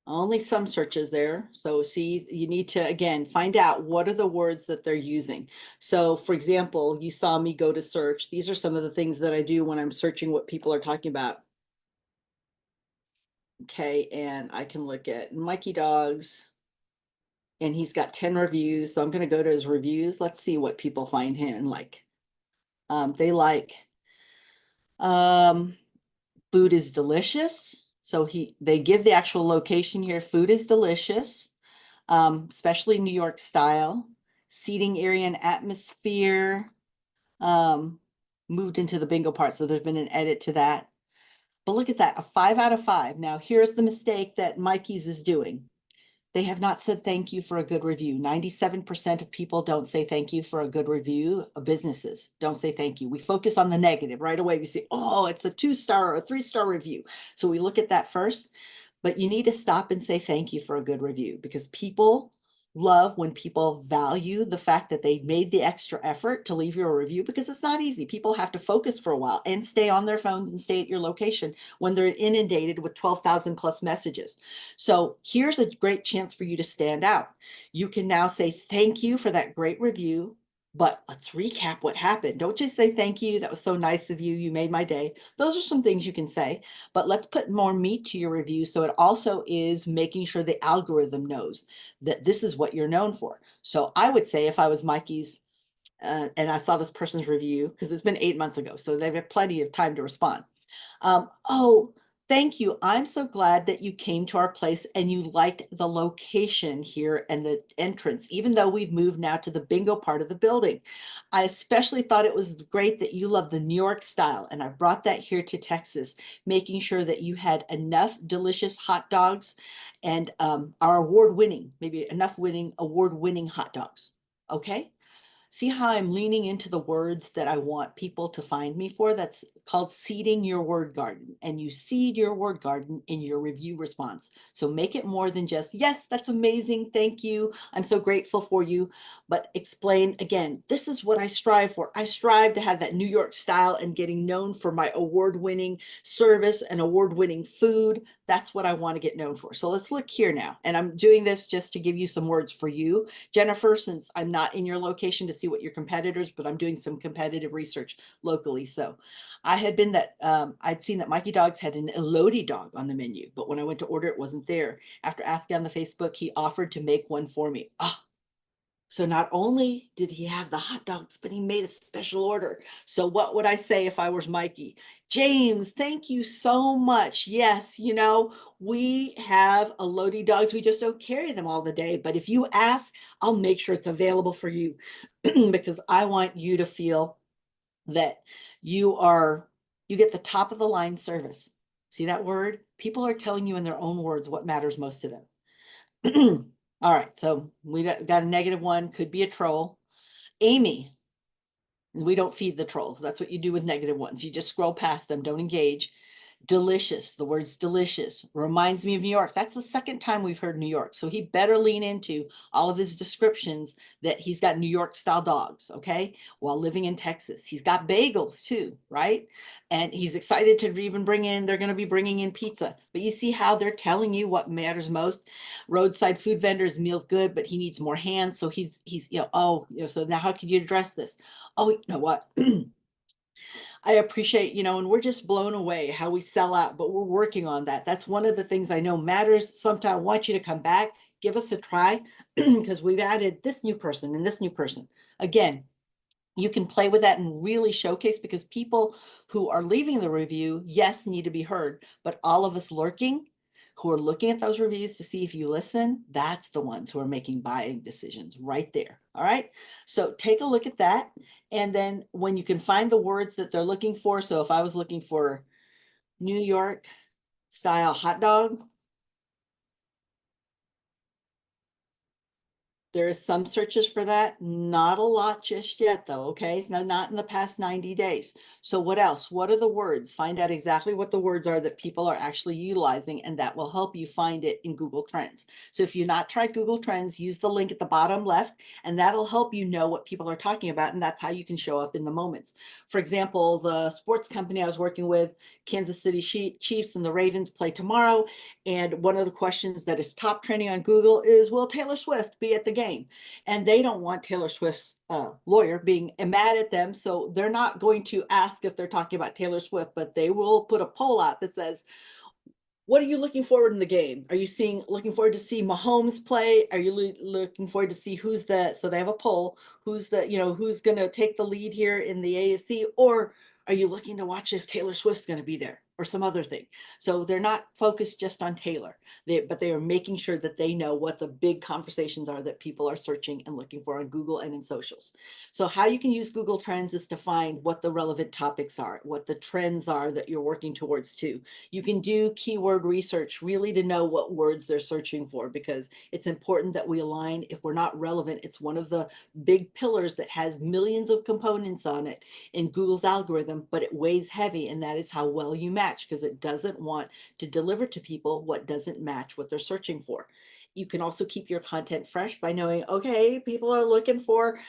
Only some searches there. So see, you need to, again, find out what are the words that they're using. So for example, you saw me go to search. These are some of the things that I do when I'm searching what people are talking about. Okay, and I can look at Mikey Dogs. And he's got 10 reviews. So I'm going to go to his reviews. Let's see what people find him like. They like food is delicious. So they give the actual location here. Food is delicious, especially New York style. Seating area and atmosphere. Moved into the bingo part. So there's been an edit to that. But look at that, a 5 out of 5. Now here's the mistake that Mikey's is doing. They have not said thank you for a good review. 97% of people don't say thank you for a good review. Businesses don't say thank you. We focus on the negative right away. We say, oh, it's a 2-star or a 3-star review. So we look at that first, but you need to stop and say thank you for a good review, because people love when people value the fact that they made the extra effort to leave you a review, because it's not easy. People have to focus for a while and stay on their phones and stay at your location when they're inundated with 12,000 plus messages. So here's a great chance for you to stand out. You can now say thank you for that great review, but let's recap what happened. Don't just say thank you. That was so nice of you. You made my day. Those are some things you can say, but let's put more meat to your review. So it also is making sure the algorithm knows that this is what you're known for. So I would say if I was Mikey's and I saw this person's review, because it's been 8 months ago, so they've had plenty of time to respond. Oh, thank you. I'm so glad that you came to our place and you liked the location here and the entrance, even though we've moved now to the bingo part of the building. I especially thought it was great that you love the New York style, and I brought that here to Texas, making sure that you had enough delicious hot dogs and our award-winning, maybe enough award-winning hot dogs. Okay. See how I'm leaning into the words that I want people to find me for? That's called seeding your word garden. And you seed your word garden in your review response. So make it more than just, yes, that's amazing. Thank you. I'm so grateful for you. But explain again, this is what I strive for. I strive to have that New York style and getting known for my award-winning service and award-winning food. That's what I want to get known for. So let's look here now. And I'm doing this just to give you some words for you, Jennifer, since I'm not in your location to see what your competitors, but I'm doing some competitive research locally. So I had been that I'd seen that Mikey Dogs had an Elodie dog on the menu, but when I went to order, it wasn't there. After asking on the Facebook, he offered to make one for me. So not only did he have the hot dogs, but he made a special order. So what would I say if I was Mikey? James, thank you so much. Yes, we have Elodie dogs. We just don't carry them all the day. But if you ask, I'll make sure it's available for you because I want you to feel that you get the top of the line service. See that word? People are telling you in their own words what matters most to them. All right, so we got a -1, could be a troll. Amy, we don't feed the trolls. That's what you do with -1s. You just scroll past them, don't engage. Delicious, the word's delicious, reminds me of New York. That's the second time we've heard New York. So he better lean into all of his descriptions that he's got New York style dogs, okay, while living in Texas. He's got bagels too, right? And he's excited to even they're going to be bringing in pizza. But you see how they're telling you what matters most. Roadside food vendors, meal's good, but he needs more hands. So he's, so now how could you address this? Oh, you know what? I appreciate, and we're just blown away how we sell out, but we're working on that. That's one of the things I know matters. Sometimes I want you to come back, give us a try, because we've added this new person and this new person. Again, you can play with that and really showcase, because people who are leaving the review, yes, need to be heard, but all of us lurking who are looking at those reviews to see if you listen, that's the ones who are making buying decisions right there. All right. So take a look at that. And then when you can find the words that they're looking for. So if I was looking for New York style hot dog, there is some searches for that, not a lot just yet though, okay? No, not in the past 90 days. So what else? What are the words? Find out exactly what the words are that people are actually utilizing, and that will help you find it in Google Trends. So if you've not tried Google Trends, use the link at the bottom left, and that'll help you know what people are talking about, and that's how you can show up in the moments. For example, the sports company I was working with, Kansas City Chiefs and the Ravens play tomorrow, and one of the questions that is top trending on Google is, will Taylor Swift be at the game? And they don't want Taylor Swift's lawyer being mad at them. So they're not going to ask if they're talking about Taylor Swift, but they will put a poll out that says, what are you looking forward in the game? Are you looking forward to see Mahomes play? Are you looking forward to see so they have a poll, who's going to take the lead here in the AFC? Or are you looking to watch if Taylor Swift's going to be there or some other thing? So they're not focused just on Taylor, but they are making sure that they know what the big conversations are that people are searching and looking for on Google and in socials. So how you can use Google Trends is to find what the relevant topics are, what the trends are that you're working towards too. You can do keyword research really to know what words they're searching for, because it's important that we align. If we're not relevant, it's one of the big pillars that has millions of components on it in Google's algorithm, but it weighs heavy, and that is how well you match, because it doesn't want to deliver to people what doesn't match what they're searching for. You can also keep your content fresh by knowing, okay, people are looking for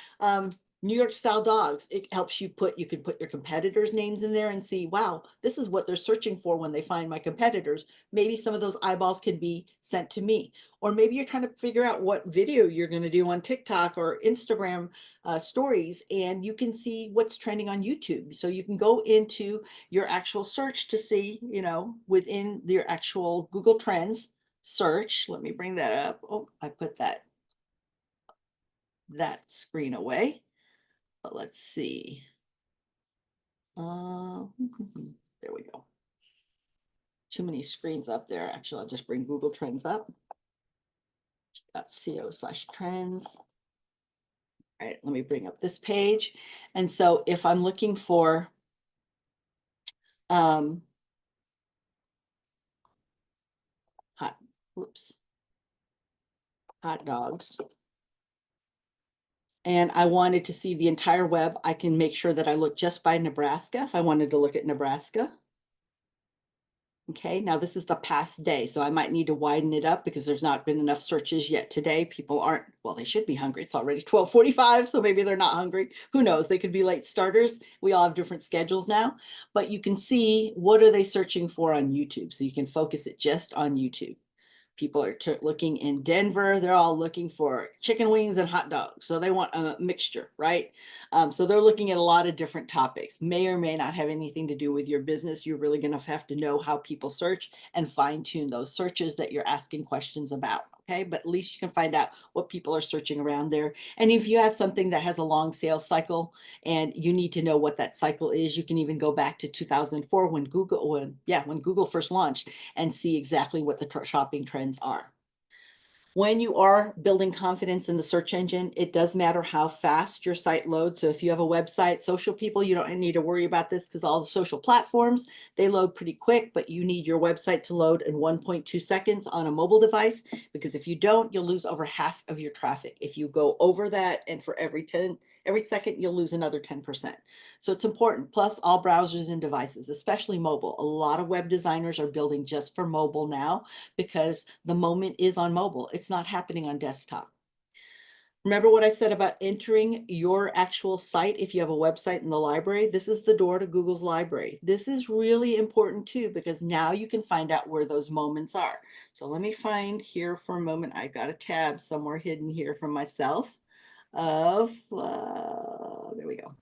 New York style dogs. It helps you can put your competitors' names in there and see, wow, this is what they're searching for when they find my competitors. Maybe some of those eyeballs can be sent to me. Or maybe you're trying to figure out what video you're going to do on TikTok or Instagram stories, and you can see what's trending on YouTube. So you can go into your actual search to see, within your actual Google Trends search. Let me bring that up. Oh, I put that screen away. But let's see. There we go. Too many screens up there. Actually, I'll just bring Google Trends up. .co/trends. All right, let me bring up this page. And so if I'm looking for hot dogs, and I wanted to see the entire web, I can make sure that I look just by Nebraska if I wanted to look at Nebraska. Okay, now this is the past day, so I might need to widen it up because there's not been enough searches yet today. People aren't, well, they should be hungry. It's already 12:45, so maybe they're not hungry. Who knows? They could be late starters. We all have different schedules now, but you can see what are they searching for on YouTube. So you can focus it just on YouTube. People are looking in Denver. They're all looking for chicken wings and hot dogs. So they want a mixture, right? So they're looking at a lot of different topics. May or may not have anything to do with your business. You're really going to have to know how people search and fine tune those searches that you're asking questions about. Okay, but at least you can find out what people are searching around there. And if you have something that has a long sales cycle and you need to know what that cycle is, you can even go back to 2004 when Google first launched and see exactly what the shopping trends are. When you are building confidence in the search engine, it does matter how fast your site loads. So if you have a website, social people, you don't need to worry about this because all the social platforms, they load pretty quick, but you need your website to load in 1.2 seconds on a mobile device, because if you don't, you'll lose over half of your traffic. If you go over that, and for every Every second, you'll lose another 10%. So it's important. Plus, all browsers and devices, especially mobile. A lot of web designers are building just for mobile now because the moment is on mobile. It's not happening on desktop. Remember what I said about entering your actual site if you have a website in the library? This is the door to Google's library. This is really important too, because now you can find out where those moments are. So let me find here for a moment. I got a tab somewhere hidden here from myself of, there we go.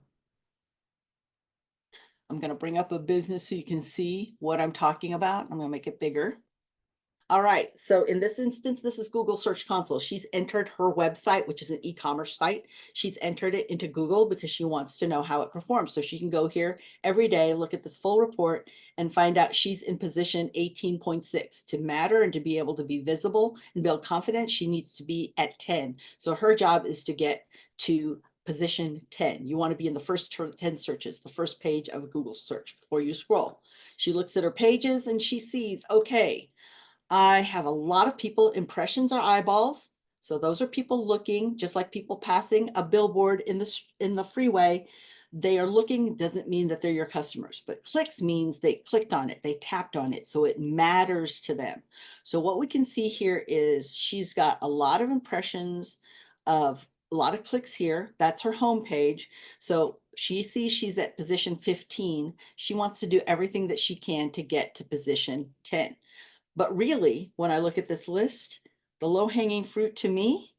I'm going to bring up a business so you can see what I'm talking about. I'm going to make it bigger. All right, so in this instance, this is Google Search Console. She's entered her website, which is an e-commerce site. She's entered it into Google because she wants to know how it performs. So she can go here every day, look at this full report and find out she's in position 18.6. To matter and to be able to be visible and build confidence, she needs to be at 10. So her job is to get to position 10. You want to be in the first 10 searches, the first page of a Google search before you scroll. She looks at her pages and she sees, okay, I have a lot of people. Impressions are eyeballs. So those are people looking, just like people passing a billboard in the freeway. They are looking, doesn't mean that they're your customers, but clicks means they clicked on it, they tapped on it, so it matters to them. So what we can see here is she's got a lot of impressions of a lot of clicks here. That's her home page. So she sees she's at position 15. She wants to do everything that she can to get to position 10. But really, when I look at this list, the low-hanging fruit to me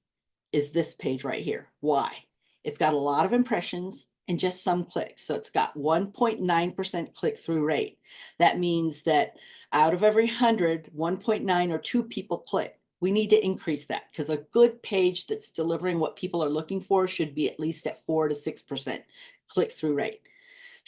is this page right here. Why? It's got a lot of impressions and just some clicks. So it's got 1.9% click-through rate. That means that out of every 100, 1.9 or 2 people click. We need to increase that because a good page that's delivering what people are looking for should be at least at 4 to 6% click-through rate.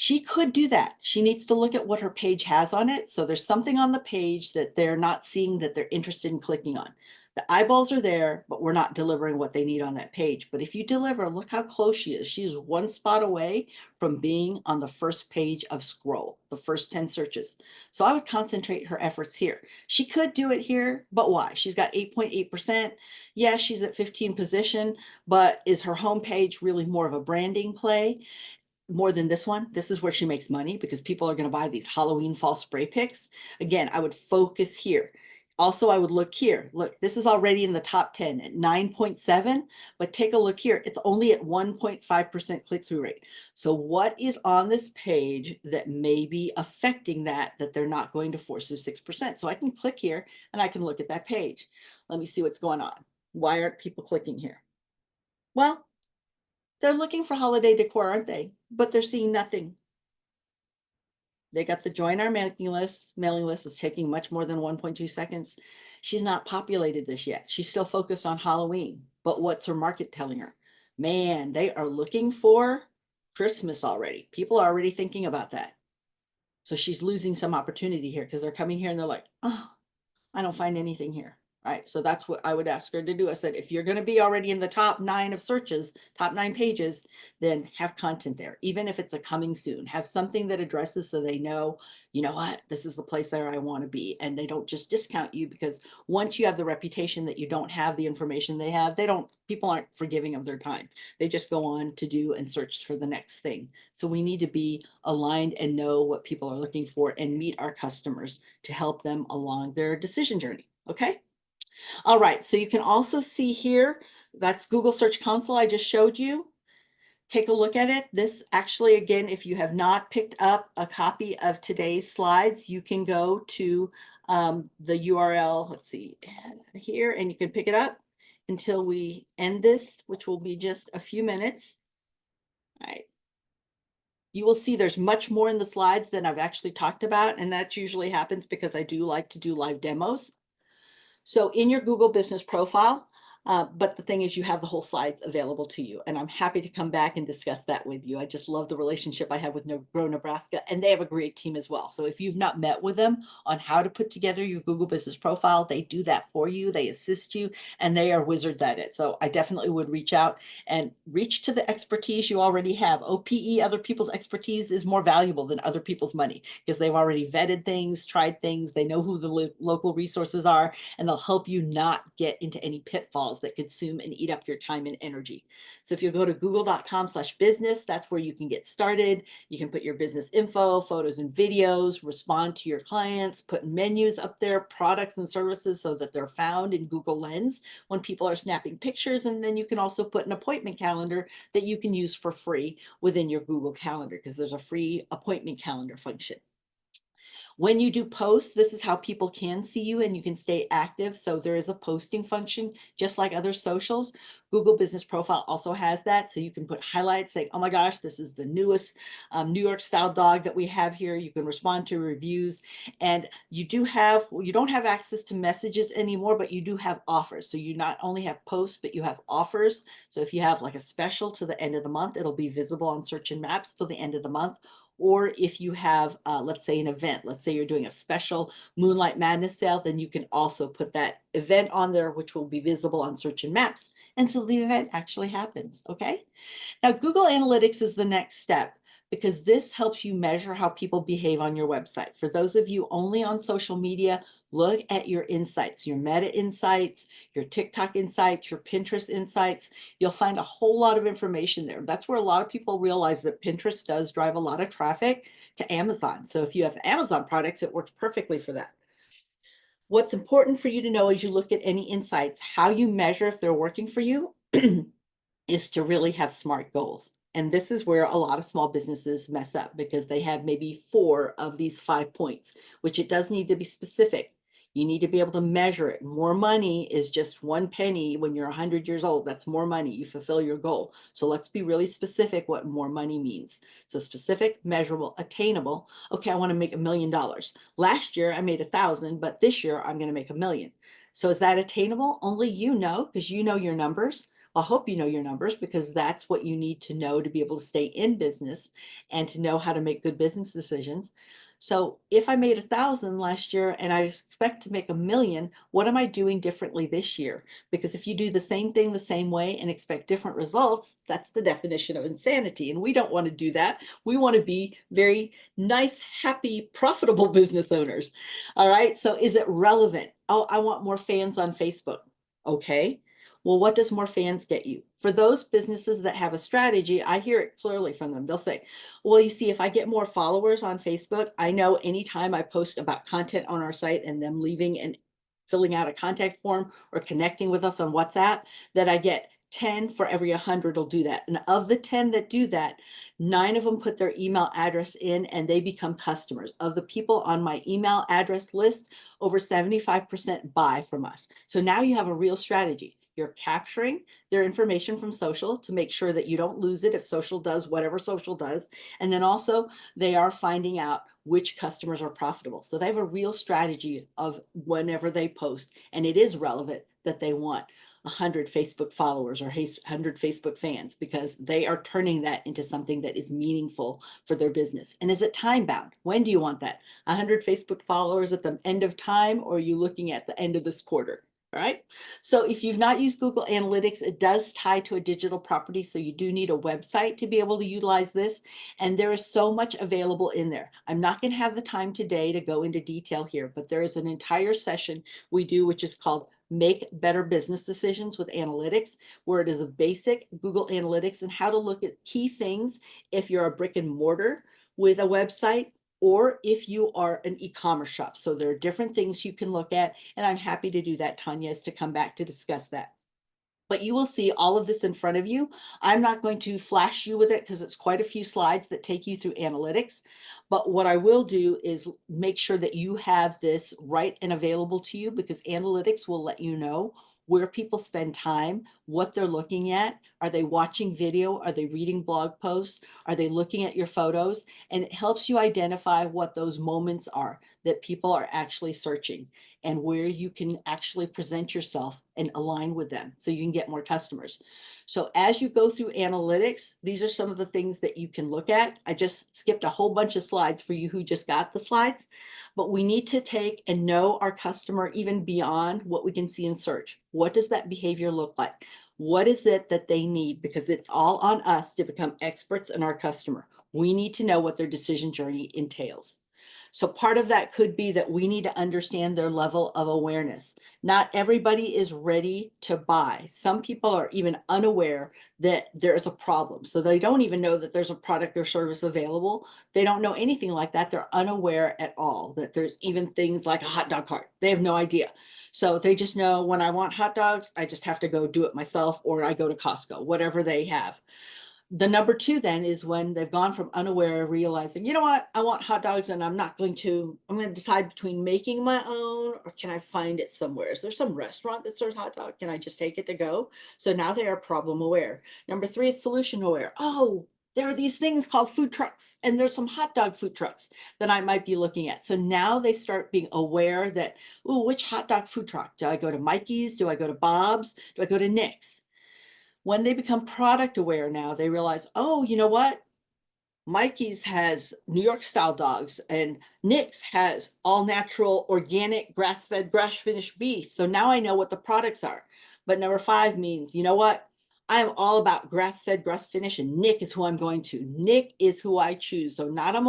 She could do that. She needs to look at what her page has on it. So there's something on the page that they're not seeing that they're interested in clicking on. The eyeballs are there, but we're not delivering what they need on that page. But if you deliver, look how close she is. She's one spot away from being on the first page of scroll, the first 10 searches. So I would concentrate her efforts here. She could do it here, but why? She's got 8.8%. Yeah, she's at 15 position, but is her homepage really more of a branding play? More than this one? This is where she makes money because people are going to buy these Halloween fall spray picks. Again, I would focus here. Also, I would look here. Look, this is already in the top 10 at 9.7, but take a look here. It's only at 1.5% click-through rate. So what is on this page that may be affecting that they're not going to force to 6%? So I can click here and I can look at that page. Let me see what's going on. Why aren't people clicking here? Well, they're looking for holiday decor, aren't they? But they're seeing nothing. They got the join our mailing list. Mailing list is taking much more than 1.2 seconds. She's not populated this yet. She's still focused on Halloween. But what's her market telling her? Man, they are looking for Christmas already. People are already thinking about that. So she's losing some opportunity here because they're coming here and they're like, oh, I don't find anything here. Right. So that's what I would ask her to do. I said, if you're going to be already in the top 9 of searches, top 9 pages, then have content there. Even if it's a coming soon, have something that addresses so they know, you know what, this is the place where I want to be. And they don't just discount you because once you have the reputation that you don't have the information they have, people aren't forgiving of their time. They just go on to do and search for the next thing. So we need to be aligned and know what people are looking for and meet our customers to help them along their decision journey. Okay. All right, so you can also see here, that's Google Search Console I just showed you. Take a look at it. This actually, again, if you have not picked up a copy of today's slides, you can go to the URL, let's see, here, and you can pick it up until we end this, which will be just a few minutes. All right. You will see there's much more in the slides than I've actually talked about, and that usually happens because I do like to do live demos. So in your Google business profile, but the thing is you have the whole slides available to you, and I'm happy to come back and discuss that with you. I just love the relationship I have with Grow Nebraska, and they have a great team as well. So if you've not met with them on how to put together your Google business profile, they do that for you, they assist you, and they are wizards at it. So I definitely would reach out and reach to the expertise you already have. OPE, other people's expertise, is more valuable than other people's money because they've already vetted things, tried things, they know who the local resources are, and they'll help you not get into any pitfalls emails that consume and eat up your time and energy. So if you go to google.com/business, that's where you can get started. You can put your business info, photos and videos, respond to your clients, put menus up there, products and services so that they're found in Google Lens when people are snapping pictures. And then you can also put an appointment calendar that you can use for free within your Google Calendar, because there's a free appointment calendar function. When you do posts, this is how people can see you and you can stay active. So there is a posting function, just like other socials. Google Business Profile also has that. So you can put highlights saying, oh my gosh, this is the newest New York style dog that we have here. You can respond to reviews, and you don't have access to messages anymore, but you do have offers. So you not only have posts, but you have offers. So if you have like a special to the end of the month, it'll be visible on search and maps till the end of the month. Or if you have, let's say, an event, let's say you're doing a special Moonlight Madness sale, then you can also put that event on there, which will be visible on search and maps until the event actually happens. Okay. Now, Google Analytics is the next step, because this helps you measure how people behave on your website. For those of you only on social media, look at your insights, your Meta insights, your TikTok insights, your Pinterest insights. You'll find a whole lot of information there. That's where a lot of people realize that Pinterest does drive a lot of traffic to Amazon. So if you have Amazon products, it works perfectly for that. What's important for you to know as you look at any insights, how you measure if they're working for you is to really have SMART goals. And this is where a lot of small businesses mess up, because they have maybe 4 of these 5 points, which it does need to be specific. You need to be able to measure it. More money is just 1 penny when you're 100 years old. That's more money. You fulfill your goal. So let's be really specific what more money means. So specific, measurable, attainable. Okay, I want to make $1 million. Last year I made 1,000, but this year I'm going to make $1 million. So is that attainable? Only you know, because you know your numbers. I hope you know your numbers, because that's what you need to know to be able to stay in business and to know how to make good business decisions. So if I made 1,000 last year and I expect to make $1 million, what am I doing differently this year? Because if you do the same thing the same way and expect different results, that's the definition of insanity. And we don't want to do that. We want to be very nice, happy, profitable business owners. All right. So is it relevant? Oh, I want more fans on Facebook. Okay. Well, what does more fans get you? For those businesses that have a strategy, I hear it clearly from them. They'll say, well, you see, if I get more followers on Facebook, I know anytime I post about content on our site and them leaving and filling out a contact form or connecting with us on WhatsApp, that I get 10 for every 100 will do that. And of the 10 that do that, 9 of them put their email address in and they become customers. Of the people on my email address list, over 75% buy from us. So now you have a real strategy. You're capturing their information from social to make sure that you don't lose it if social does whatever social does. And then also they are finding out which customers are profitable. So they have a real strategy of whenever they post, and it is relevant that they want 100 Facebook followers or 100 Facebook fans, because they are turning that into something that is meaningful for their business. And is it time bound? When do you want that? 100 Facebook followers at the end of time, or are you looking at the end of this quarter? All right. So if you've not used Google Analytics, it does tie to a digital property. So you do need a website to be able to utilize this. And there is so much available in there. I'm not going to have the time today to go into detail here, but there is an entire session we do, which is called Make Better Business Decisions with Analytics, where it is a basic Google Analytics and how to look at key things if you're a brick and mortar with a website, or if you are an e-commerce shop. So there are different things you can look at, and I'm happy to do that, Tanya, is to come back to discuss that. But you will see all of this in front of you. I'm not going to flash you with it because it's quite a few slides that take you through analytics. But what I will do is make sure that you have this right and available to you, because analytics will let you know where people spend time, what they're looking at. Are they watching video? Are they reading blog posts? Are they looking at your photos? And it helps you identify what those moments are that people are actually searching, and where you can actually present yourself and align with them so you can get more customers. So as you go through analytics, these are some of the things that you can look at. I just skipped a whole bunch of slides for you who just got the slides, but we need to take and know our customer even beyond what we can see in search. What does that behavior look like? What is it that they need? Because it's all on us to become experts in our customer. We need to know what their decision journey entails. So part of that could be that we need to understand their level of awareness. Not everybody is ready to buy. Some people are even unaware that there is a problem. So they don't even know that there's a product or service available. They don't know anything like that. They're unaware at all that there's even things like a hot dog cart. They have no idea. So they just know when I want hot dogs, I just have to go do it myself, or I go to Costco, whatever they have. The number two then is when they've gone from unaware, realizing, you know what, I want hot dogs and I'm going to decide between making my own or can I find it somewhere? Is there some restaurant that serves hot dog? Can I just take it to go? So now they are problem aware. Number three is solution aware. Oh, there are these things called food trucks, and there's some hot dog food trucks that I might be looking at. So now they start being aware that, oh, which hot dog food truck? Do I go to Mikey's? Do I go to Bob's? Do I go to Nick's? When they become product aware now, they realize, oh, you know what? Mikey's has New York style dogs and Nick's has all natural, organic, grass-fed, grass-finished beef. So now I know what the products are. But number five means, you know what? I am all about grass-fed, grass-finished, and Nick is who I'm going to. Nick is who I choose. So not am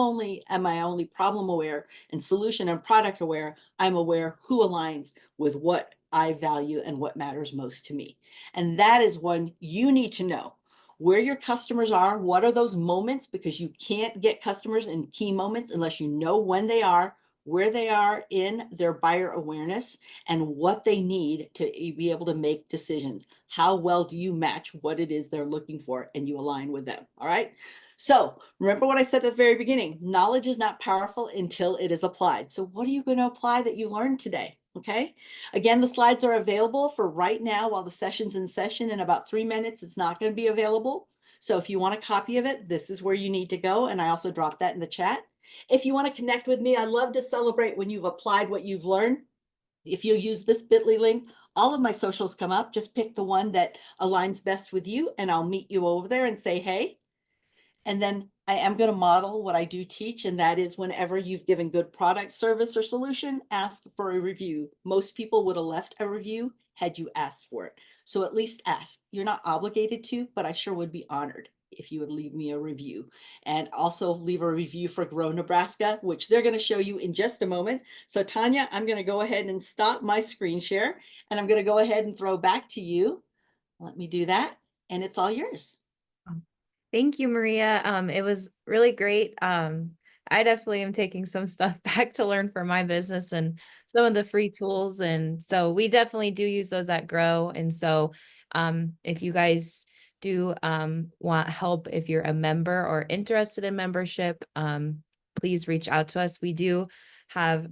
I only problem aware and solution and product aware, I'm aware who aligns with what I value and what matters most to me. And that is when you need to know where your customers are, what are those moments, because you can't get customers in key moments unless you know when they are, where they are in their buyer awareness, and what they need to be able to make decisions. How well do you match what it is they're looking for and you align with them? All right. So remember what I said at the very beginning, knowledge is not powerful until it is applied. So what are you going to apply that you learned today? Okay. Again, the slides are available for right now while the session's in session. In about 3 minutes, it's not going to be available. So if you want a copy of it, this is where you need to go. And I also dropped that in the chat. If you want to connect with me, I love to celebrate when you've applied what you've learned. If you use this bit.ly link, all of my socials come up. Just pick the one that aligns best with you and I'll meet you over there and say, hey. And then I am going to model what I do teach, and that is whenever you've given good product, service, or solution, ask for a review. Most people would have left a review had you asked for it. So at least ask. You're not obligated to, but I sure would be honored if you would leave me a review. And also leave a review for Grow Nebraska, which they're going to show you in just a moment. So Tanya, I'm going to go ahead and stop my screen share, and I'm going to go ahead and throw back to you. Let me do that, and it's all yours. Thank you, Maria. It was really great. I definitely am taking some stuff back to learn for my business and some of the free tools. And so we definitely do use those at Grow. And so if you guys do want help, if you're a member or interested in membership, please reach out to us. We do have,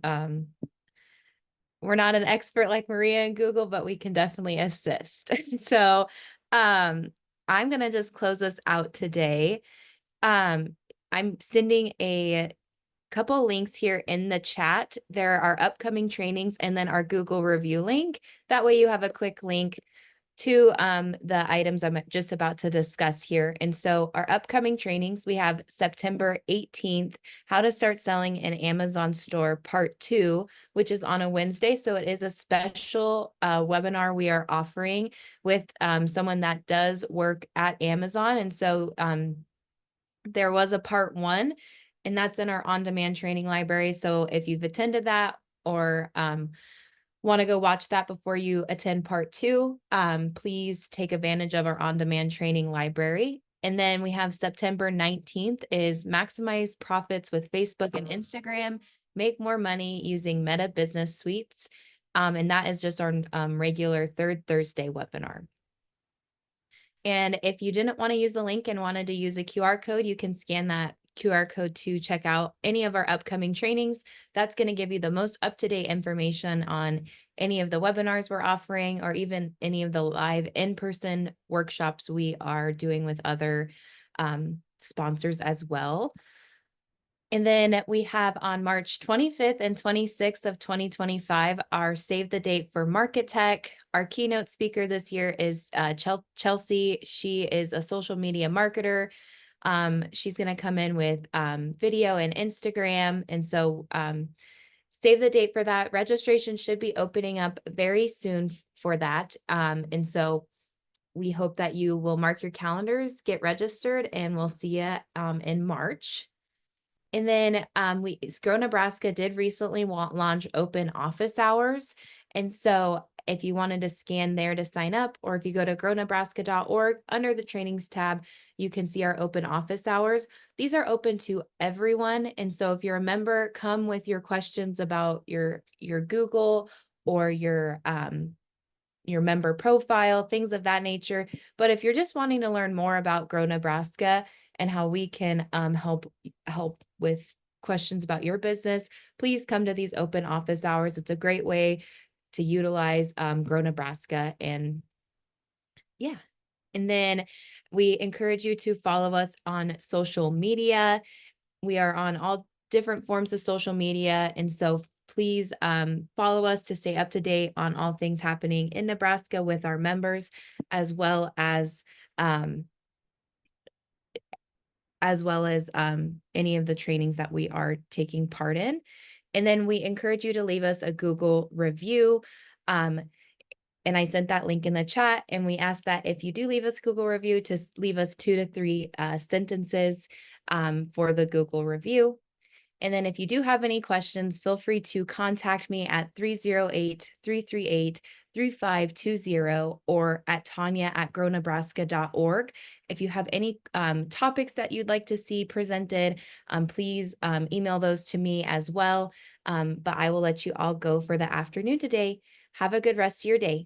we're not an expert like Maria and Google, but we can definitely assist. So I'm going to just close us out today. I'm sending a couple links here in the chat. There are upcoming trainings and then our Google review link. That way you have a quick link to the items I'm just about to discuss here. And so our upcoming trainings, we have September 18th, How to Start Selling in Amazon Store Part 2, which is on a Wednesday. So it is a special webinar we are offering with someone that does work at Amazon. And so there was a Part 1, and that's in our on-demand training library. So if you've attended that or want to go watch that before you attend Part 2, please take advantage of our on-demand training library. And then we have September 19th is Maximize Profits with Facebook and Instagram, Make More Money Using Meta Business Suites. And that is just our regular third Thursday webinar. And if you didn't want to use the link and wanted to use a QR code, you can scan that QR code to check out any of our upcoming trainings. That's going to give you the most up-to-date information on any of the webinars we're offering or even any of the live in-person workshops we are doing with other sponsors as well. And then we have on March 25th and 26th of 2025, our Save the Date for Market Tech. Our keynote speaker this year is Chelsea. She is a social media marketer. She's going to come in with video and Instagram. And so save the date for that. Registration should be opening up very soon for that. And so we hope that you will mark your calendars, get registered, and we'll see you in March. And then Grow Nebraska did recently launch open office hours. And so if you wanted to scan there to sign up, or if you go to grownebraska.org under the trainings tab, you can see our open office hours. These are open to everyone. And so if you're a member, come with your questions about your Google or your member profile, things of that nature. But if you're just wanting to learn more about Grow Nebraska and how we can help with questions about your business, please come to these open office hours. It's a great way to utilize Grow Nebraska. And yeah. And then we encourage you to follow us on social media. We are on all different forms of social media. And so please follow us to stay up to date on all things happening in Nebraska with our members, as well as any of the trainings that we are taking part in. And then we encourage you to leave us a Google review. And I sent that link in the chat, and we ask that if you do leave us a Google review, to leave us 2 to 3 sentences for the Google review. And then if you do have any questions, feel free to contact me at 308-338-3520 or at Tanya@grownebraska.org. If you have any topics that you'd like to see presented, please email those to me as well. But I will let you all go for the afternoon today. Have a good rest of your day.